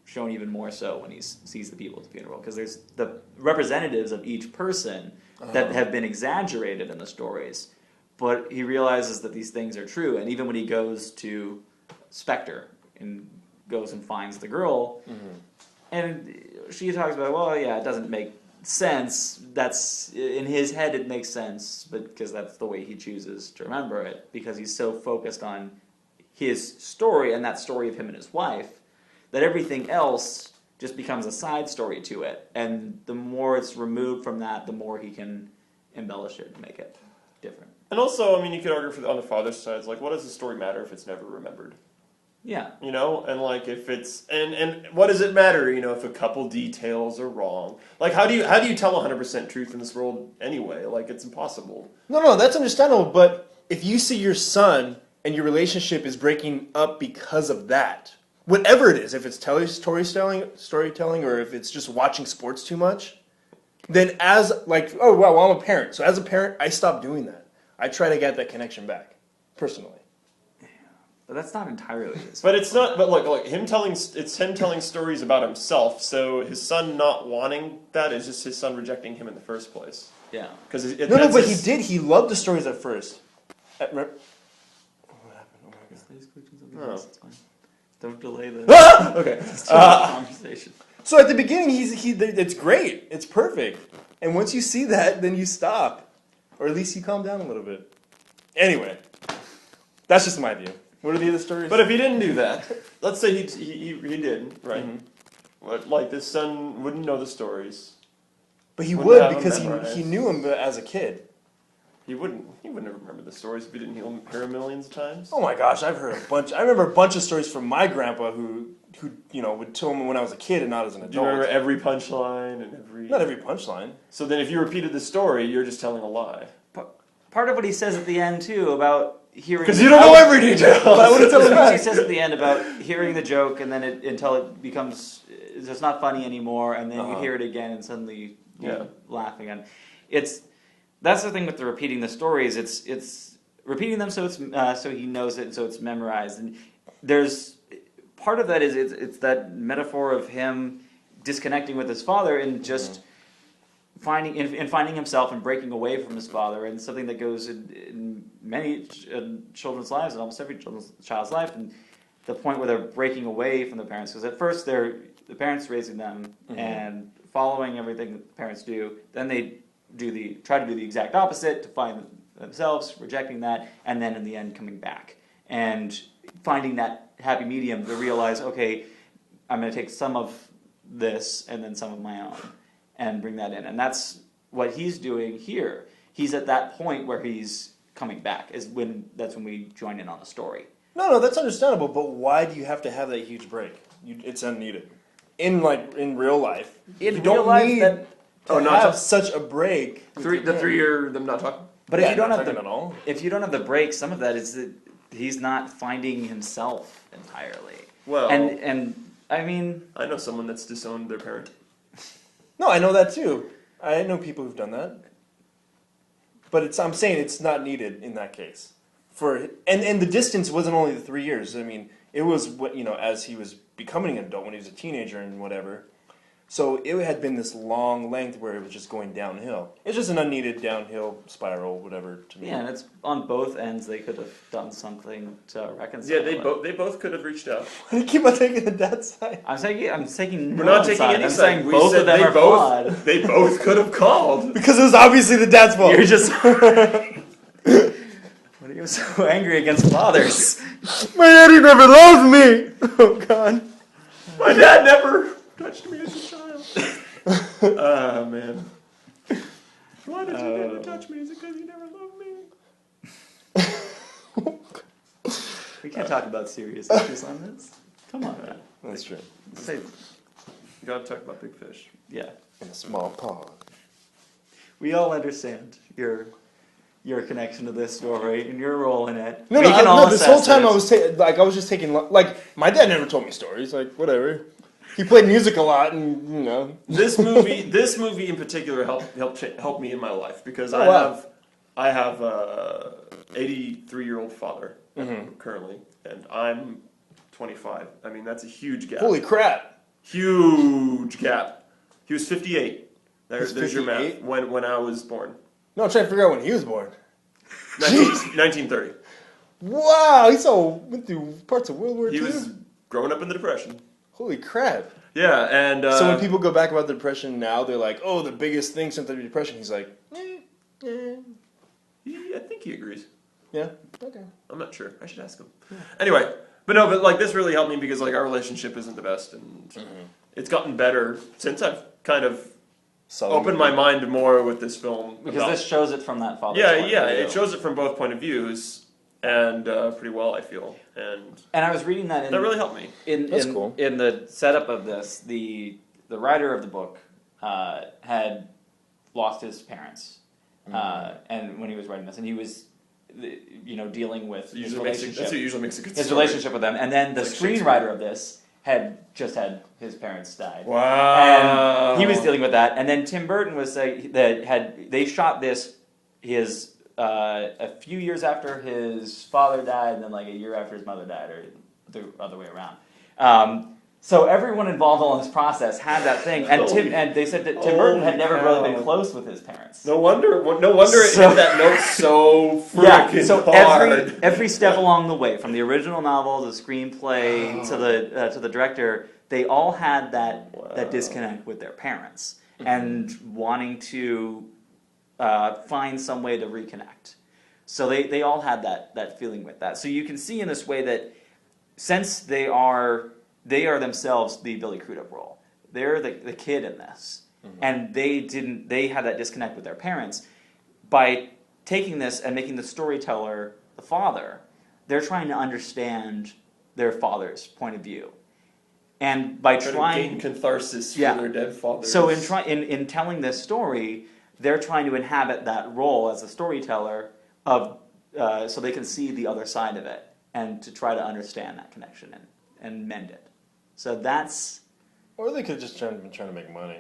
shown even more so when he sees the people at the funeral, because there's the representatives of each person that have been exaggerated in the stories, but he realizes that these things are true, and even when he goes to Spectre and goes and finds the girl, and she talks about, well, yeah, it doesn't make sense. That's in his head it makes sense, but because that's the way he chooses to remember it, because he's so focused on his story and that story of him and his wife, that everything else just becomes a side story to it, and the more it's removed from that, the more he can embellish it and make it different. And also, I mean, you could argue on the father's side, it's like, what does the story matter if it's never remembered? Yeah. You know, and like if it's and what does it matter, you know, if a couple details are wrong? Like how do you tell 100% truth in this world anyway? Like it's impossible. No, that's understandable, but if you see your son and your relationship is breaking up because of that, whatever it is, if it's storytelling or if it's just watching sports too much, then I'm a parent. So as a parent, I stop doing that. I try to get that connection back, personally. But that's not entirely his But it's not. But like him telling stories about himself. So his son not wanting that is just his son rejecting him in the first place. Yeah. Because he did. He loved the stories at first. What happened? Oh my God. It's fine. Don't delay the okay. conversation. So at the beginning, it's great. It's perfect. And once you see that, then you stop, or at least you calm down a little bit. Anyway, that's just my view. What are the other stories? But if he didn't do that, let's say he did, right? Like this son wouldn't know the stories. But he would, because he knew him as a kid. He wouldn't remember the stories if he didn't hear them millions of times. Oh my gosh, I've heard a bunch. I remember a bunch of stories from my grandpa who would tell me when I was a kid and not as an adult. Do you remember every punchline and every? Not every punchline. So then, if you repeated the story, you're just telling a lie. Part of what he says at the end too about hearing, because you don't know every detail. But I would have told him that. He says at the end about hearing the joke and then until it becomes it's not funny anymore, and then you hear it again and suddenly you laugh again. That's the thing with the repeating the stories. It's repeating them so he knows it, so it's memorized. And there's part of that is it's that metaphor of him disconnecting with his father and just finding himself and breaking away from his father, and something that goes in many children's lives, and almost every child's life, and the point where they're breaking away from their parents, because at first they're the parents raising them and following everything that the parents do, then they try to do the exact opposite to find themselves, rejecting that, and then in the end coming back and finding that happy medium to realize, okay, I'm going to take some of this and then some of my own and bring that in. And that's what he's doing here. He's at that point where he's coming back. That's when we join in on the story. No, that's understandable. But why do you have to have that huge break? It's unneeded. In real life, you don't need to have such a break. The 3 year them not talking. But if you don't have the break, some of that is that he's not finding himself entirely. Well, and I mean, I know someone that's disowned their parent. No, I know that too. I know people who've done that. But I'm saying it's not needed in that case. And the distance wasn't only the 3 years. I mean, it was as he was becoming an adult when he was a teenager and whatever. So it had been this long length where it was just going downhill. It's just an unneeded downhill spiral, whatever. To me. Yeah, and it's on both ends. They could have done something to reconcile. Yeah, they both could have reached out. Why do you keep on taking the dad's side? I'm taking. We're not taking any side. I'm saying both of them are flawed. They both could have called because it was obviously the dad's fault. You're just. What are you so angry against fathers? My daddy never loved me. Oh God. My dad never touched me as a child. Ah, man. Why did you never touch me? Is it because you never loved me? We can't talk about serious issues on this. Come on, man. That's true. You gotta talk about big fish. Yeah. In a small pond. We all understand your connection to this story and your role in it. No, this whole time I was just taking my dad never told me stories, whatever. He played music a lot, and This movie in particular helped me in my life because I have a 83-year-old father currently, and I'm 25. I mean, that's a huge gap. Holy crap! Huge gap. He was 58. There's your 58? math. When I was born. No, I'm trying to figure out when he was born. 1930. Wow, went through parts of World War II. He was growing up in the Depression. Holy crap. Yeah, and... so when people go back about the Depression now, they're like, oh, the biggest thing since the Depression. He's like, I think he agrees. Yeah? Okay. I'm not sure. I should ask him. Yeah. Anyway, but this really helped me because our relationship isn't the best, and it's gotten better since I've kind of opened my mind more with this film. Because this shows it from that father's point of view. It shows it from both point of views, and pretty well, I feel. And I was reading that. That really helped me. That's cool. In the setup of this, the writer of the book had lost his parents, and when he was writing this, and he was, dealing with his relationship. That's what usually makes a good his story. Relationship with them, and then the screenwriter of this had just had his parents died. Wow. And he was dealing with that, and then Tim Burton was saying that they shot this a few years after his father died, and then a year after his mother died, or the other way around. So everyone involved in this process had that thing, and they said that Tim Burton had never really been close with his parents. No wonder it hit that note so freaking hard. Every step along the way, from the original novel, the screenplay, to the director, they all had that disconnect with their parents and wanting to find some way to reconnect. So they all had that feeling with that. So you can see in this way that since they are themselves the Billy Crudup role. They're the kid in this. And they had that disconnect with their parents. By taking this and making the storyteller the father, they're trying to understand their father's point of view. And by trying to gain catharsis for their dead father. So in telling this story, they're trying to inhabit that role as a storyteller so they can see the other side of it and to try to understand that connection and mend it. So that's... Or they could have just been trying to make money.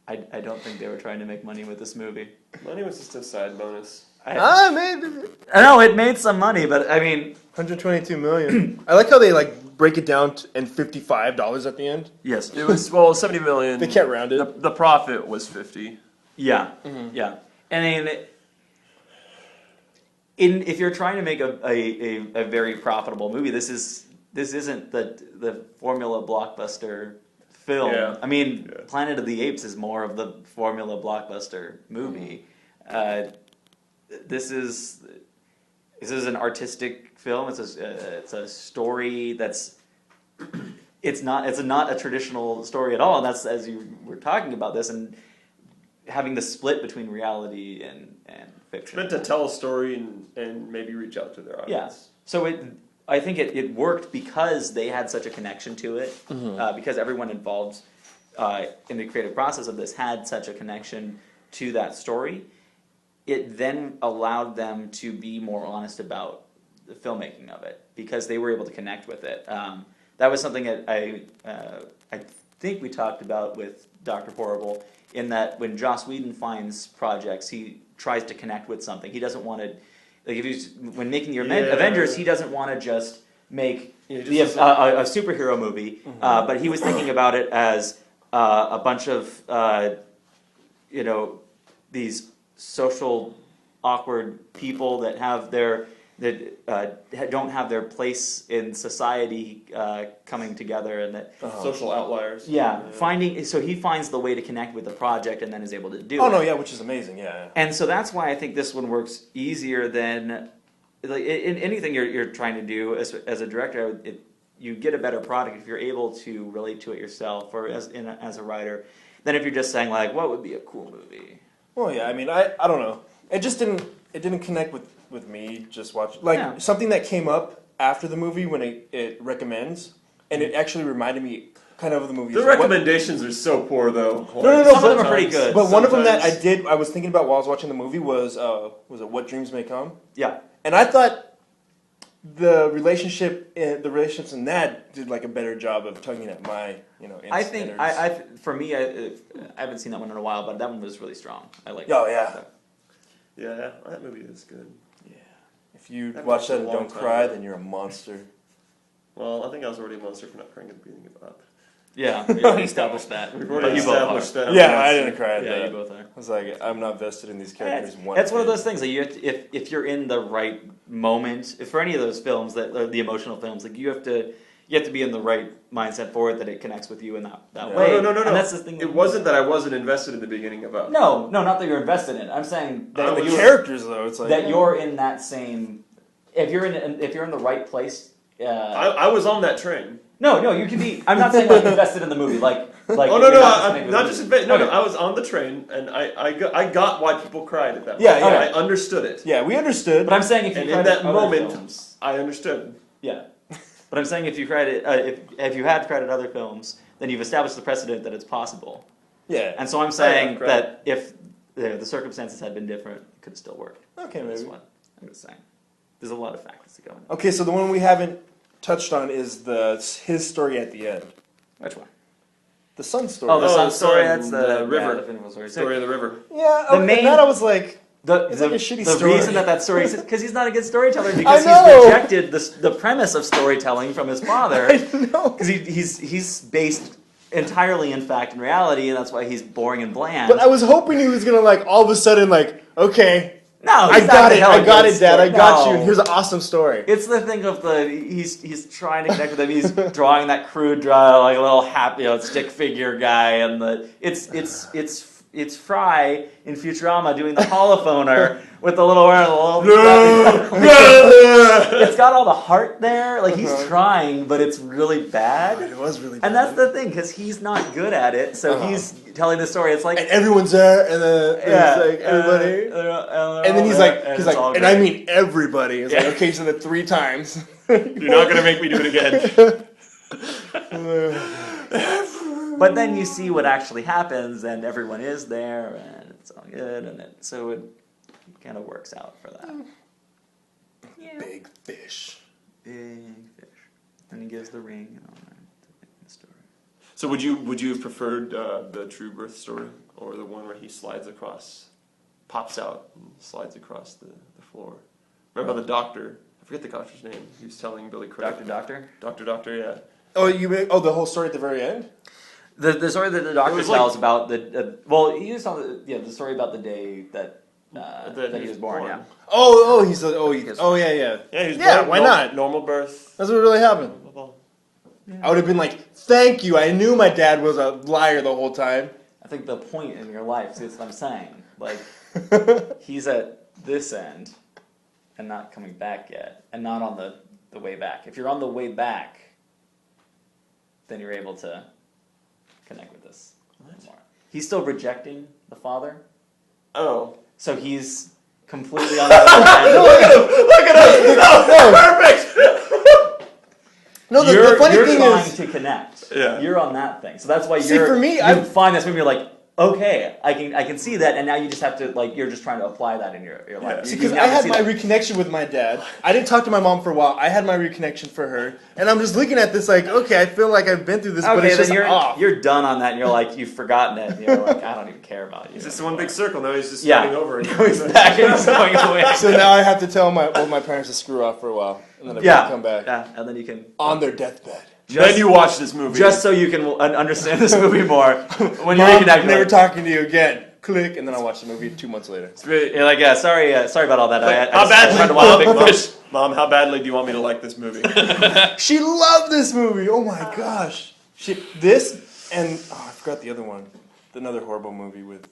I don't think they were trying to make money with this movie. Money was just a side bonus. Maybe. I know, it made some money, but I mean... $122 million. I like how they break it down and $55 at the end. Yes. It was, $70 million. They can't round it. The profit was $50. Yeah, yeah. And if you're trying to make a very profitable movie, this isn't the formula blockbuster film. Yeah. I mean, Planet of the Apes is more of the formula blockbuster movie. This is an artistic film. It's a story that's it's not a traditional story at all. And that's, as you were talking about this, and having the split between reality and fiction. It's meant to tell a story and maybe reach out to their audience. Yeah. So I think it worked because they had such a connection to it, because everyone involved in the creative process of this had such a connection to that story. It then allowed them to be more honest about the filmmaking of it because they were able to connect with it. That was something that I think we talked about with Dr. Horrible, in that when Joss Whedon finds projects, he tries to connect with something. He doesn't want to, like, when making your Avengers, he doesn't want to just make a superhero movie, but he was thinking about it as a bunch of these social awkward people that don't have their place in society coming together, and that social outliers. So he finds the way to connect with the project and then is able to do it. Oh no, yeah, which is amazing, yeah. And so that's why I think this one works easier than like in anything you're trying to do as a director. You get a better product if you're able to relate to it yourself, or as a writer, than if you're just saying like, what would be a cool movie. Well, yeah, I mean, I don't know. It just didn't connect with me just watching. Like, something that came up after the movie when it recommends, and it actually reminded me kind of the movie. The recommendations are so poor, though. No. Some of them are pretty good. But one of them that I was thinking about while I was watching the movie was it What Dreams May Come? Yeah. And I thought the relationships in that did like a better job of tugging at my, I think for me, I haven't seen that one in a while, but that one was really strong. I like. Oh yeah. Yeah, that movie is good. Yeah. If you watch that and don't cry, then you're a monster. Well, I think I was already a monster for not crying at the beginning of Up. Yeah, we already established that. We've already established that. Yeah, I didn't cry at that. Yeah, you both are. I was like, I'm not vested in these characters. That's one of those things. Like you have to, if you're in the right moment, for any of those films, the emotional films, like you have to be in the right mindset for it, that it connects with you in that way. No. And that's the thing. It wasn't that I wasn't invested in the beginning of Up. No, not that you're invested in it. I'm saying that the characters, though, it's like that you're in that same. If you're in the right place. I was on that train. No, you can be. I'm not saying like invested in the movie, like. Oh no, not just invested. No, I was on the train, and I got why people cried at that. Yeah, moment. I understood it. Yeah, we understood. But I'm saying if you in that moment, films, I understood. Yeah, but I'm saying if you cried at if you had cried at other films, then you've established the precedent that it's possible. Yeah, and so I'm saying that if the circumstances had been different, it could have still worked. Okay, maybe. This one, I'm just saying. There's a lot of factors to go into. Okay, so the one we haven't touched on is his story at the end. Which one? The sun story. Oh, the sun story. That's the river. The story of the river. Yeah, that I was like, it's like a shitty story. The reason that story is because he's not a good storyteller, because he's rejected the premise of storytelling from his father. I know. Because he's based entirely in fact and reality, and that's why he's boring and bland. But I was hoping he was gonna like all of a sudden like, okay. No, I got it, Dad. I got you. And here's an awesome story. It's the thing of he's trying to connect with him. He's drawing that crude, like a little happy, stick figure guy, and it's Fry in Futurama doing the holophoner with the little. It's got all the heart there. Like he's trying, but it's really bad. It was really bad. And that's the thing, because he's not good at it. So he's telling the story. It's like, and everyone's there, and then it's like everybody, and then he's like, and I mean everybody. It's like, okay, so the 3 times. You're not gonna make me do it again. But then you see what actually happens, and everyone is there, and it's all good, and so it kind of works out for that. Yeah. Big fish. And he gives the ring and all that to the story. So would you have preferred the True Birth story, or the one where he pops out and slides across the floor? Remember the doctor? I forget the doctor's name. He was telling Billy Craig. Doctor? Doctor, yeah. Oh, the whole story at the very end? The story that the doctor tells about the he used the story about the day that he was born. Yeah. Yeah. He was why not? Normal birth. That's what really happened. Yeah. I would have been like, thank you. I knew my dad was a liar the whole time. I think the point in your life, see, that's what I'm saying. Like, he's at this end and not coming back yet, and not on the way back. If you're on the way back, then you're able to connect with this more. He's still rejecting the father. Oh. So he's completely on the other end. Look at us! No, perfect! No, the funny thing you're is... trying to connect. Yeah. You're on that thing. So that's why for me, you find this movie, you're like, okay, I can see that, and now you just have to, like, you're just trying to apply that in your life. See, because I had my reconnection with my dad. I didn't talk to my mom for a while. I had my reconnection for her, and I'm just looking at this like, okay, I feel like I've been through this, but it's just off. You're done on that, and you're like, you've forgotten it, and you're like, I don't even care about you. It's just one big circle. Now he's just starting over. And he's back and he's going away. So now I have to tell my parents to screw off for a while, and then I come back. Yeah, and then you can... On their deathbed. Then you watch this movie. Just so you can understand this movie more. When Mom, I'm never talking to you again. Click, and then I'll watch the movie 2 months later. You're like, sorry about all that. Like, Mom, how badly do you want me to like this movie? She loved this movie. Oh my gosh. This and I forgot the other one. Another horrible movie with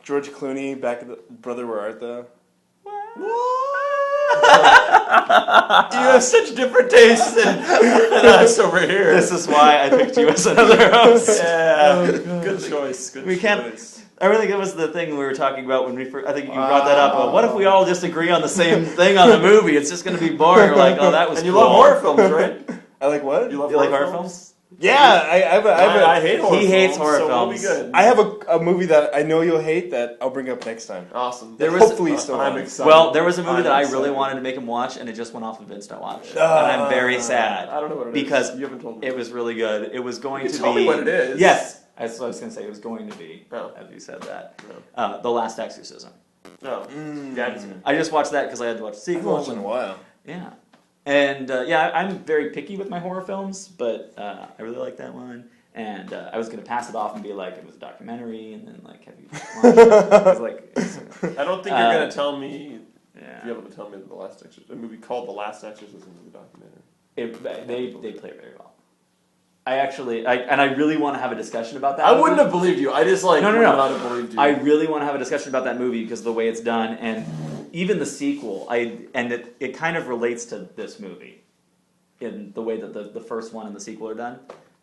George Clooney. Back at the Brother Where Art Thou? You have such different tastes than us over here. This is why I picked you as another host. Yeah, good choice. I really think it was the thing we were talking about when we first, I think you brought that up. What if we all just agree on the same thing on the movie? It's just going to be boring. We're like, oh, that was. And you love horror films, right? I like what? You like horror films? Yeah, I hate horror films. He hates horror films. We'll be good. I have a movie that I know you'll hate that I'll bring up next time. Awesome. Hopefully still I'm on. excited. Well, there was a movie that I really wanted to make him watch, and it just went off of Instant Watch. And I'm very sad. I don't know what it because is. You haven't told me. It was really good. It was going to be... Tell me what it is. Yes. That's what I was going to say. It was going to be, as you said that. The Last Exorcism. No. Yeah, I just watched that because I had to watch the sequel. I've watched it in a while. Yeah. And, I'm very picky with my horror films, but I really like that one. And I was going to pass it off and be like, it was a documentary, and then, like, have you watched it? I was like... I don't think you're going to tell me... Yeah. Be able to tell me the Last Exorcism. A movie called The Last Exorcism is a documentary. They play it very well. I really want to have a discussion about that. I wouldn't have believed you. I just would not have believed you. I really want to have a discussion about that movie because of the way it's done, and even the sequel. It kind of relates to this movie in the way that the first one and the sequel are done.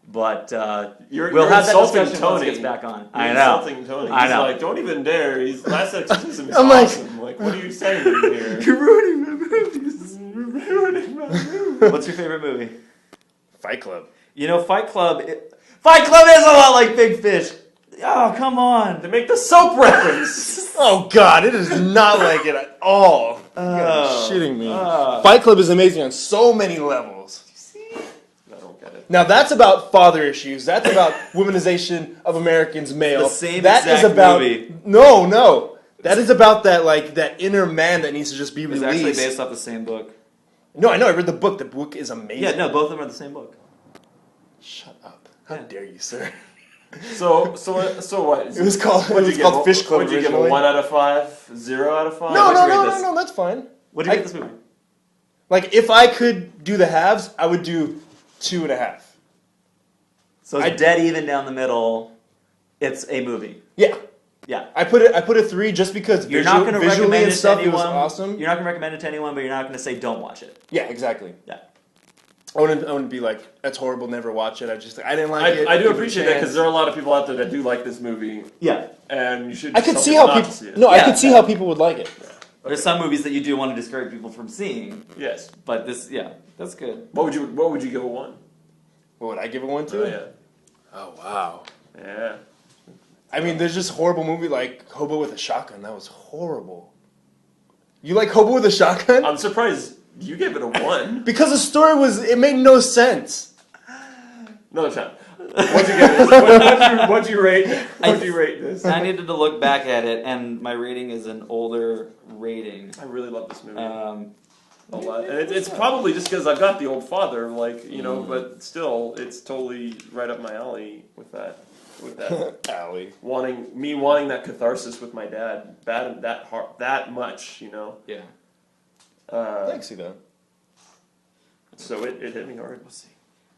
But we'll have that discussion once it gets back on. I know. Insulting Tony. He's like, don't even dare. Last Exorcism is awesome. Like, what are you saying here? You're ruining my movies. What's your favorite movie? Fight Club. You know, Fight Club is a lot like Big Fish. Oh, come on. They make the soap reference. Oh, God. It is not like it at all. You're shitting me. Fight Club is amazing on so many levels. Now that's about father issues. That's about womanization of Americans male. The same exact movie. No. That is about that inner man that needs to just be released. It's actually based off the same book. No, I know. I read the book. The book is amazing. Yeah, no, both of them are the same book. Shut up! How dare you, sir? So what? It was called Fish Club. Would you give a 1 out of 5? 0 out of 5? No. That's fine. What do you rate this movie? Like, if I could do the halves, I would do 2.5. So it's dead even down the middle. It's a movie. Yeah. I put a 3 just because you're not going to recommend it to anyone. It was awesome. You're not going to recommend it to anyone, but you're not going to say don't watch it. Yeah, exactly. Yeah. I wouldn't be like, that's horrible, never watch it. I didn't like it. I do appreciate that because there are a lot of people out there that do like this movie. Yeah. And you should. I could see how people. No, I could see how people would like it. Yeah. Okay. There's some movies that you do want to discourage people from seeing. Yes. But this, that's good. What would you give a 1? What would I give a 1 to? Oh yeah. Oh wow. Yeah. I mean, there's just horrible movie like Hobo with a Shotgun. That was horrible. You like Hobo with a Shotgun? I'm surprised you gave it a 1. Because the story it made no sense. Another time. What'd you give it? What'd you rate this? I needed to look back at it, and my rating is an older rating. I really love this movie. a lot. And it's probably just because I've got the old father, like, you know, but still, it's totally right up my alley with that. alley. Wanting that catharsis with my dad that much, you know. Yeah. I can see that. So it hit me hard. Let's see.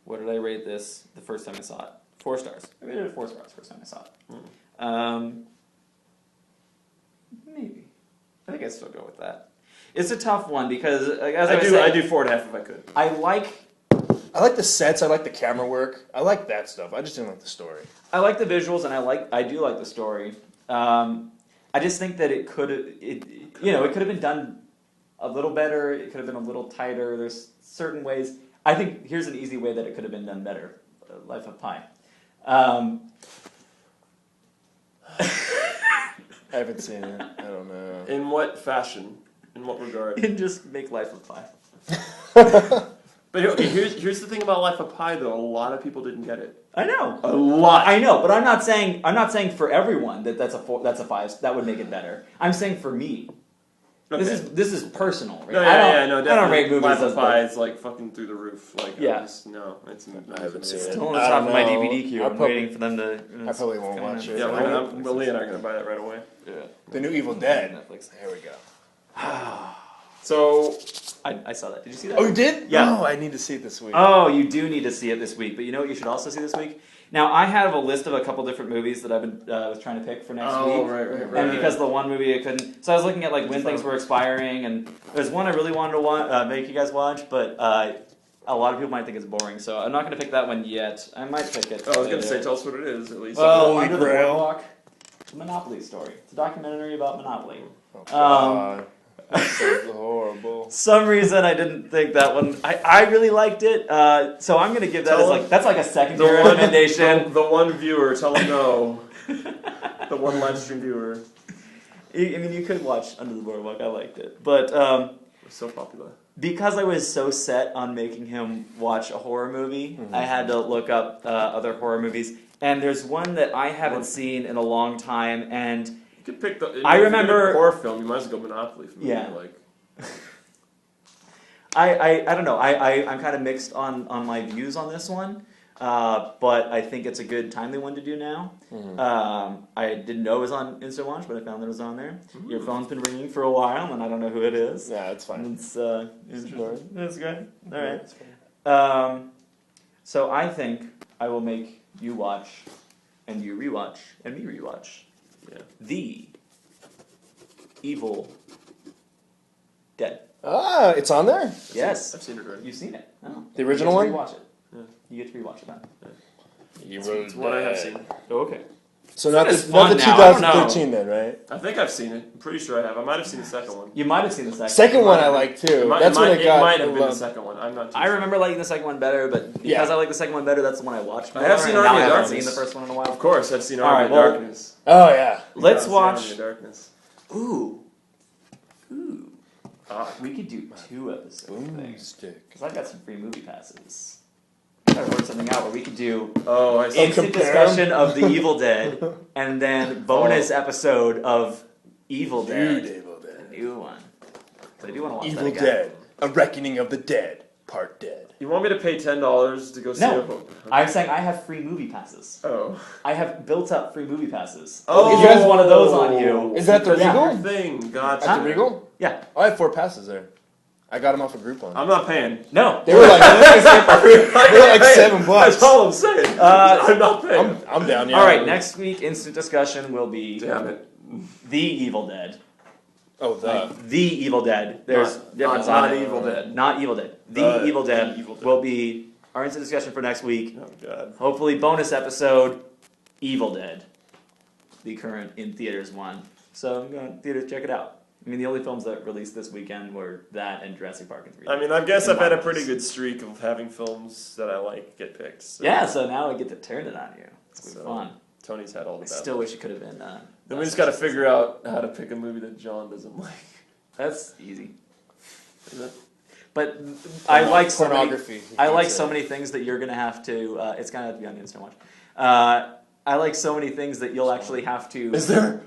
What did I rate this the first time I saw it? 4 stars. I rated it 4 stars first time I saw it. Maybe. I think I'd still go with that. It's a tough one because, as I was saying, I do 4.5 if I could. I like the sets. I like the camera work. I like that stuff. I just didn't like the story. I like the visuals, and I do like the story. I just think that it could have been done a little better. It could have been a little tighter. There's certain ways. I think here's an easy way that it could have been done better. Life of Pi. I haven't seen it. I don't know. In what fashion? In what regard? And just make Life of Pi. But okay, here's the thing about Life of Pi, though. A lot of people didn't get it. I know. A lot. I know, but I'm not saying for everyone that's a 5. That would make it better. I'm saying for me. Okay. This is personal. Right? No, I don't rate movies Life as of Pi is like fucking through the roof. Like, Yeah. it's I haven't seen it. still on the I top don't of my know. DVD queue. I'm waiting for them to. I probably won't watch it. Yeah, Lee and I are gonna buy that right away. Yeah. The new Evil Dead. Netflix. There we go. So I saw that. Did you see that? Oh, you did? Yeah. Oh, I need to see it this week. Oh, you do need to see it this week. But you know what you should also see this week? Now, I have a list of a couple different movies that I've been was trying to pick for next week. Right. And because the one movie I couldn't... So I was looking at like when things were expiring, and there's one I really wanted to make you guys watch, but a lot of people might think it's boring, so I'm not going to pick that one yet. I might pick it. I was going to say, tell us what it is, at least. Well, Holy Under the Grail. Boardwalk, the Monopoly story. It's a documentary about Monopoly. Oh, God. So horrible. Some reason I didn't think that one. I really liked it, so I'm going to give that that's like a secondary recommendation. The one viewer, tell him no. The one live stream viewer. I mean, you could watch Under the Boardwalk. I liked it, but It's so popular. because I was so set on making him watch a horror movie, I had to look up other horror movies. And there's one that I haven't seen in a long time, and You could pick the. I if remember- you're gonna horror film. You might as well go Monopoly for me. Yeah. Like, I don't know. I'm kind of mixed on my views on this one, but I think it's a good timely one to do now. I didn't know it was on Instant Watch, but I found that it was on there. Your phone's been ringing for a while, and I don't know who it is. Yeah, it's fine. It's interesting. That's good. All right. It's fine. So I think I will make you watch, and you rewatch, and me rewatch. yeah. The Evil Dead. Ah, it's on there? Yes. I've seen it already. You've seen it. Oh. The original You one? get to rewatch it. Yeah. You get to rewatch it then. It's what I have seen. Oh, okay. So not It's the, not fun the now, I don't know. 2013 then, right? I think I've seen it. I'm pretty sure I have. I might have seen the second one. You might have seen the second. Second one I like too. That's when it got. It might have been the loved. second one. I'm not. Too I sure. remember liking the second one better, but because Yeah. I like the second one better, that's the one I watched. I have more, seen and Army now of I haven't Darkness. seen the first one in a while. Of course, I've seen All Army right, of well- Darkness. Oh yeah. Let's I've watch. seen Army of Darkness. Ooh. We could do 2 episodes. Boom stick. Because I've got some free movie passes. I gotta work something out where we could do Oh, I see. instant compare 'em? discussion of The Evil Dead, and then bonus episode of Evil Dead. Dude, Evil Dead. The new one. So I do want to watch Evil that again. Dead. A Reckoning of the Dead. Part Dead. You want me to pay $10 to go see No. a I'm saying I have free movie passes. Oh. I have built up free movie passes. Oh. If you guys one of those on you. Is that the That's Regal? your thing. Gotcha. At the Regal? Yeah. I have 4 passes there. I got them off a Groupon. I'm not paying. No. They were like $7 bucks. That's all I'm saying. I'm not paying. I'm down. Yeah. All right, next week, instant discussion will be Damn it. The Evil Dead. Oh, Like, The Evil Dead. There's difference not on it. Evil Dead. Not Evil Dead. The Evil Dead Evil Dead. will be our instant discussion for next week. Oh, God. Hopefully, bonus episode, Evil Dead. The current in theaters one. So, go to theaters, check it out. I mean, the only films that released this weekend were that and Jurassic Park in 3D. I mean, I guess And I've had a Marvels. pretty good streak of having films that I like get picked. So. Yeah, so now I get to turn it on you. It's gonna be So, fun. Tony's had all the I bad still luck. wish it could have been. Then we just got to figure out how to pick a movie that John doesn't like. That's easy. Is it? But I like so many, pornography. I like so many things that you're gonna have to. It's gonna have to be on the Instant Watch. I like so many things that you'll actually have to. Is there?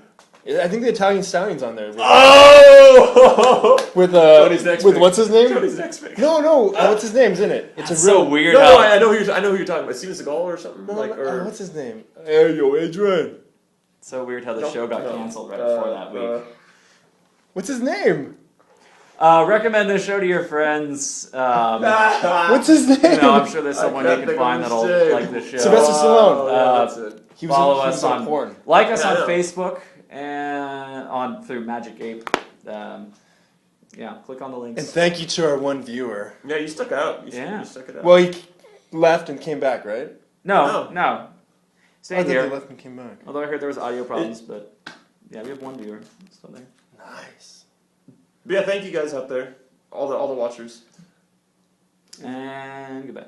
I think the Italian Stallion's on there. Oh! With Tony's next with pick. what's his name? Tony's next pick. No, what's his name's in it? It's That's a real so weird. No, how, I know who you're talking about. Steven Seagal or something? what's his name? Hey, yo, Adrian. so weird how the show got canceled right before that week. What's his name? Recommend this show to your friends. What's his name? I'm sure there's someone you can find that'll like the show. Sylvester Stallone. That's it. He was Follow in, us on porn. Like us Yeah, I on know. Facebook and through Magic Ape. Click on the links. And thank you to our one viewer. Yeah, you stuck out. You stuck it out. Well, he left and came back, right? No. I Stay thought here. he left and came back. Although I heard there was audio problems, but we have one viewer still there. Nice. But yeah, thank you guys out there, all the watchers. And goodbye.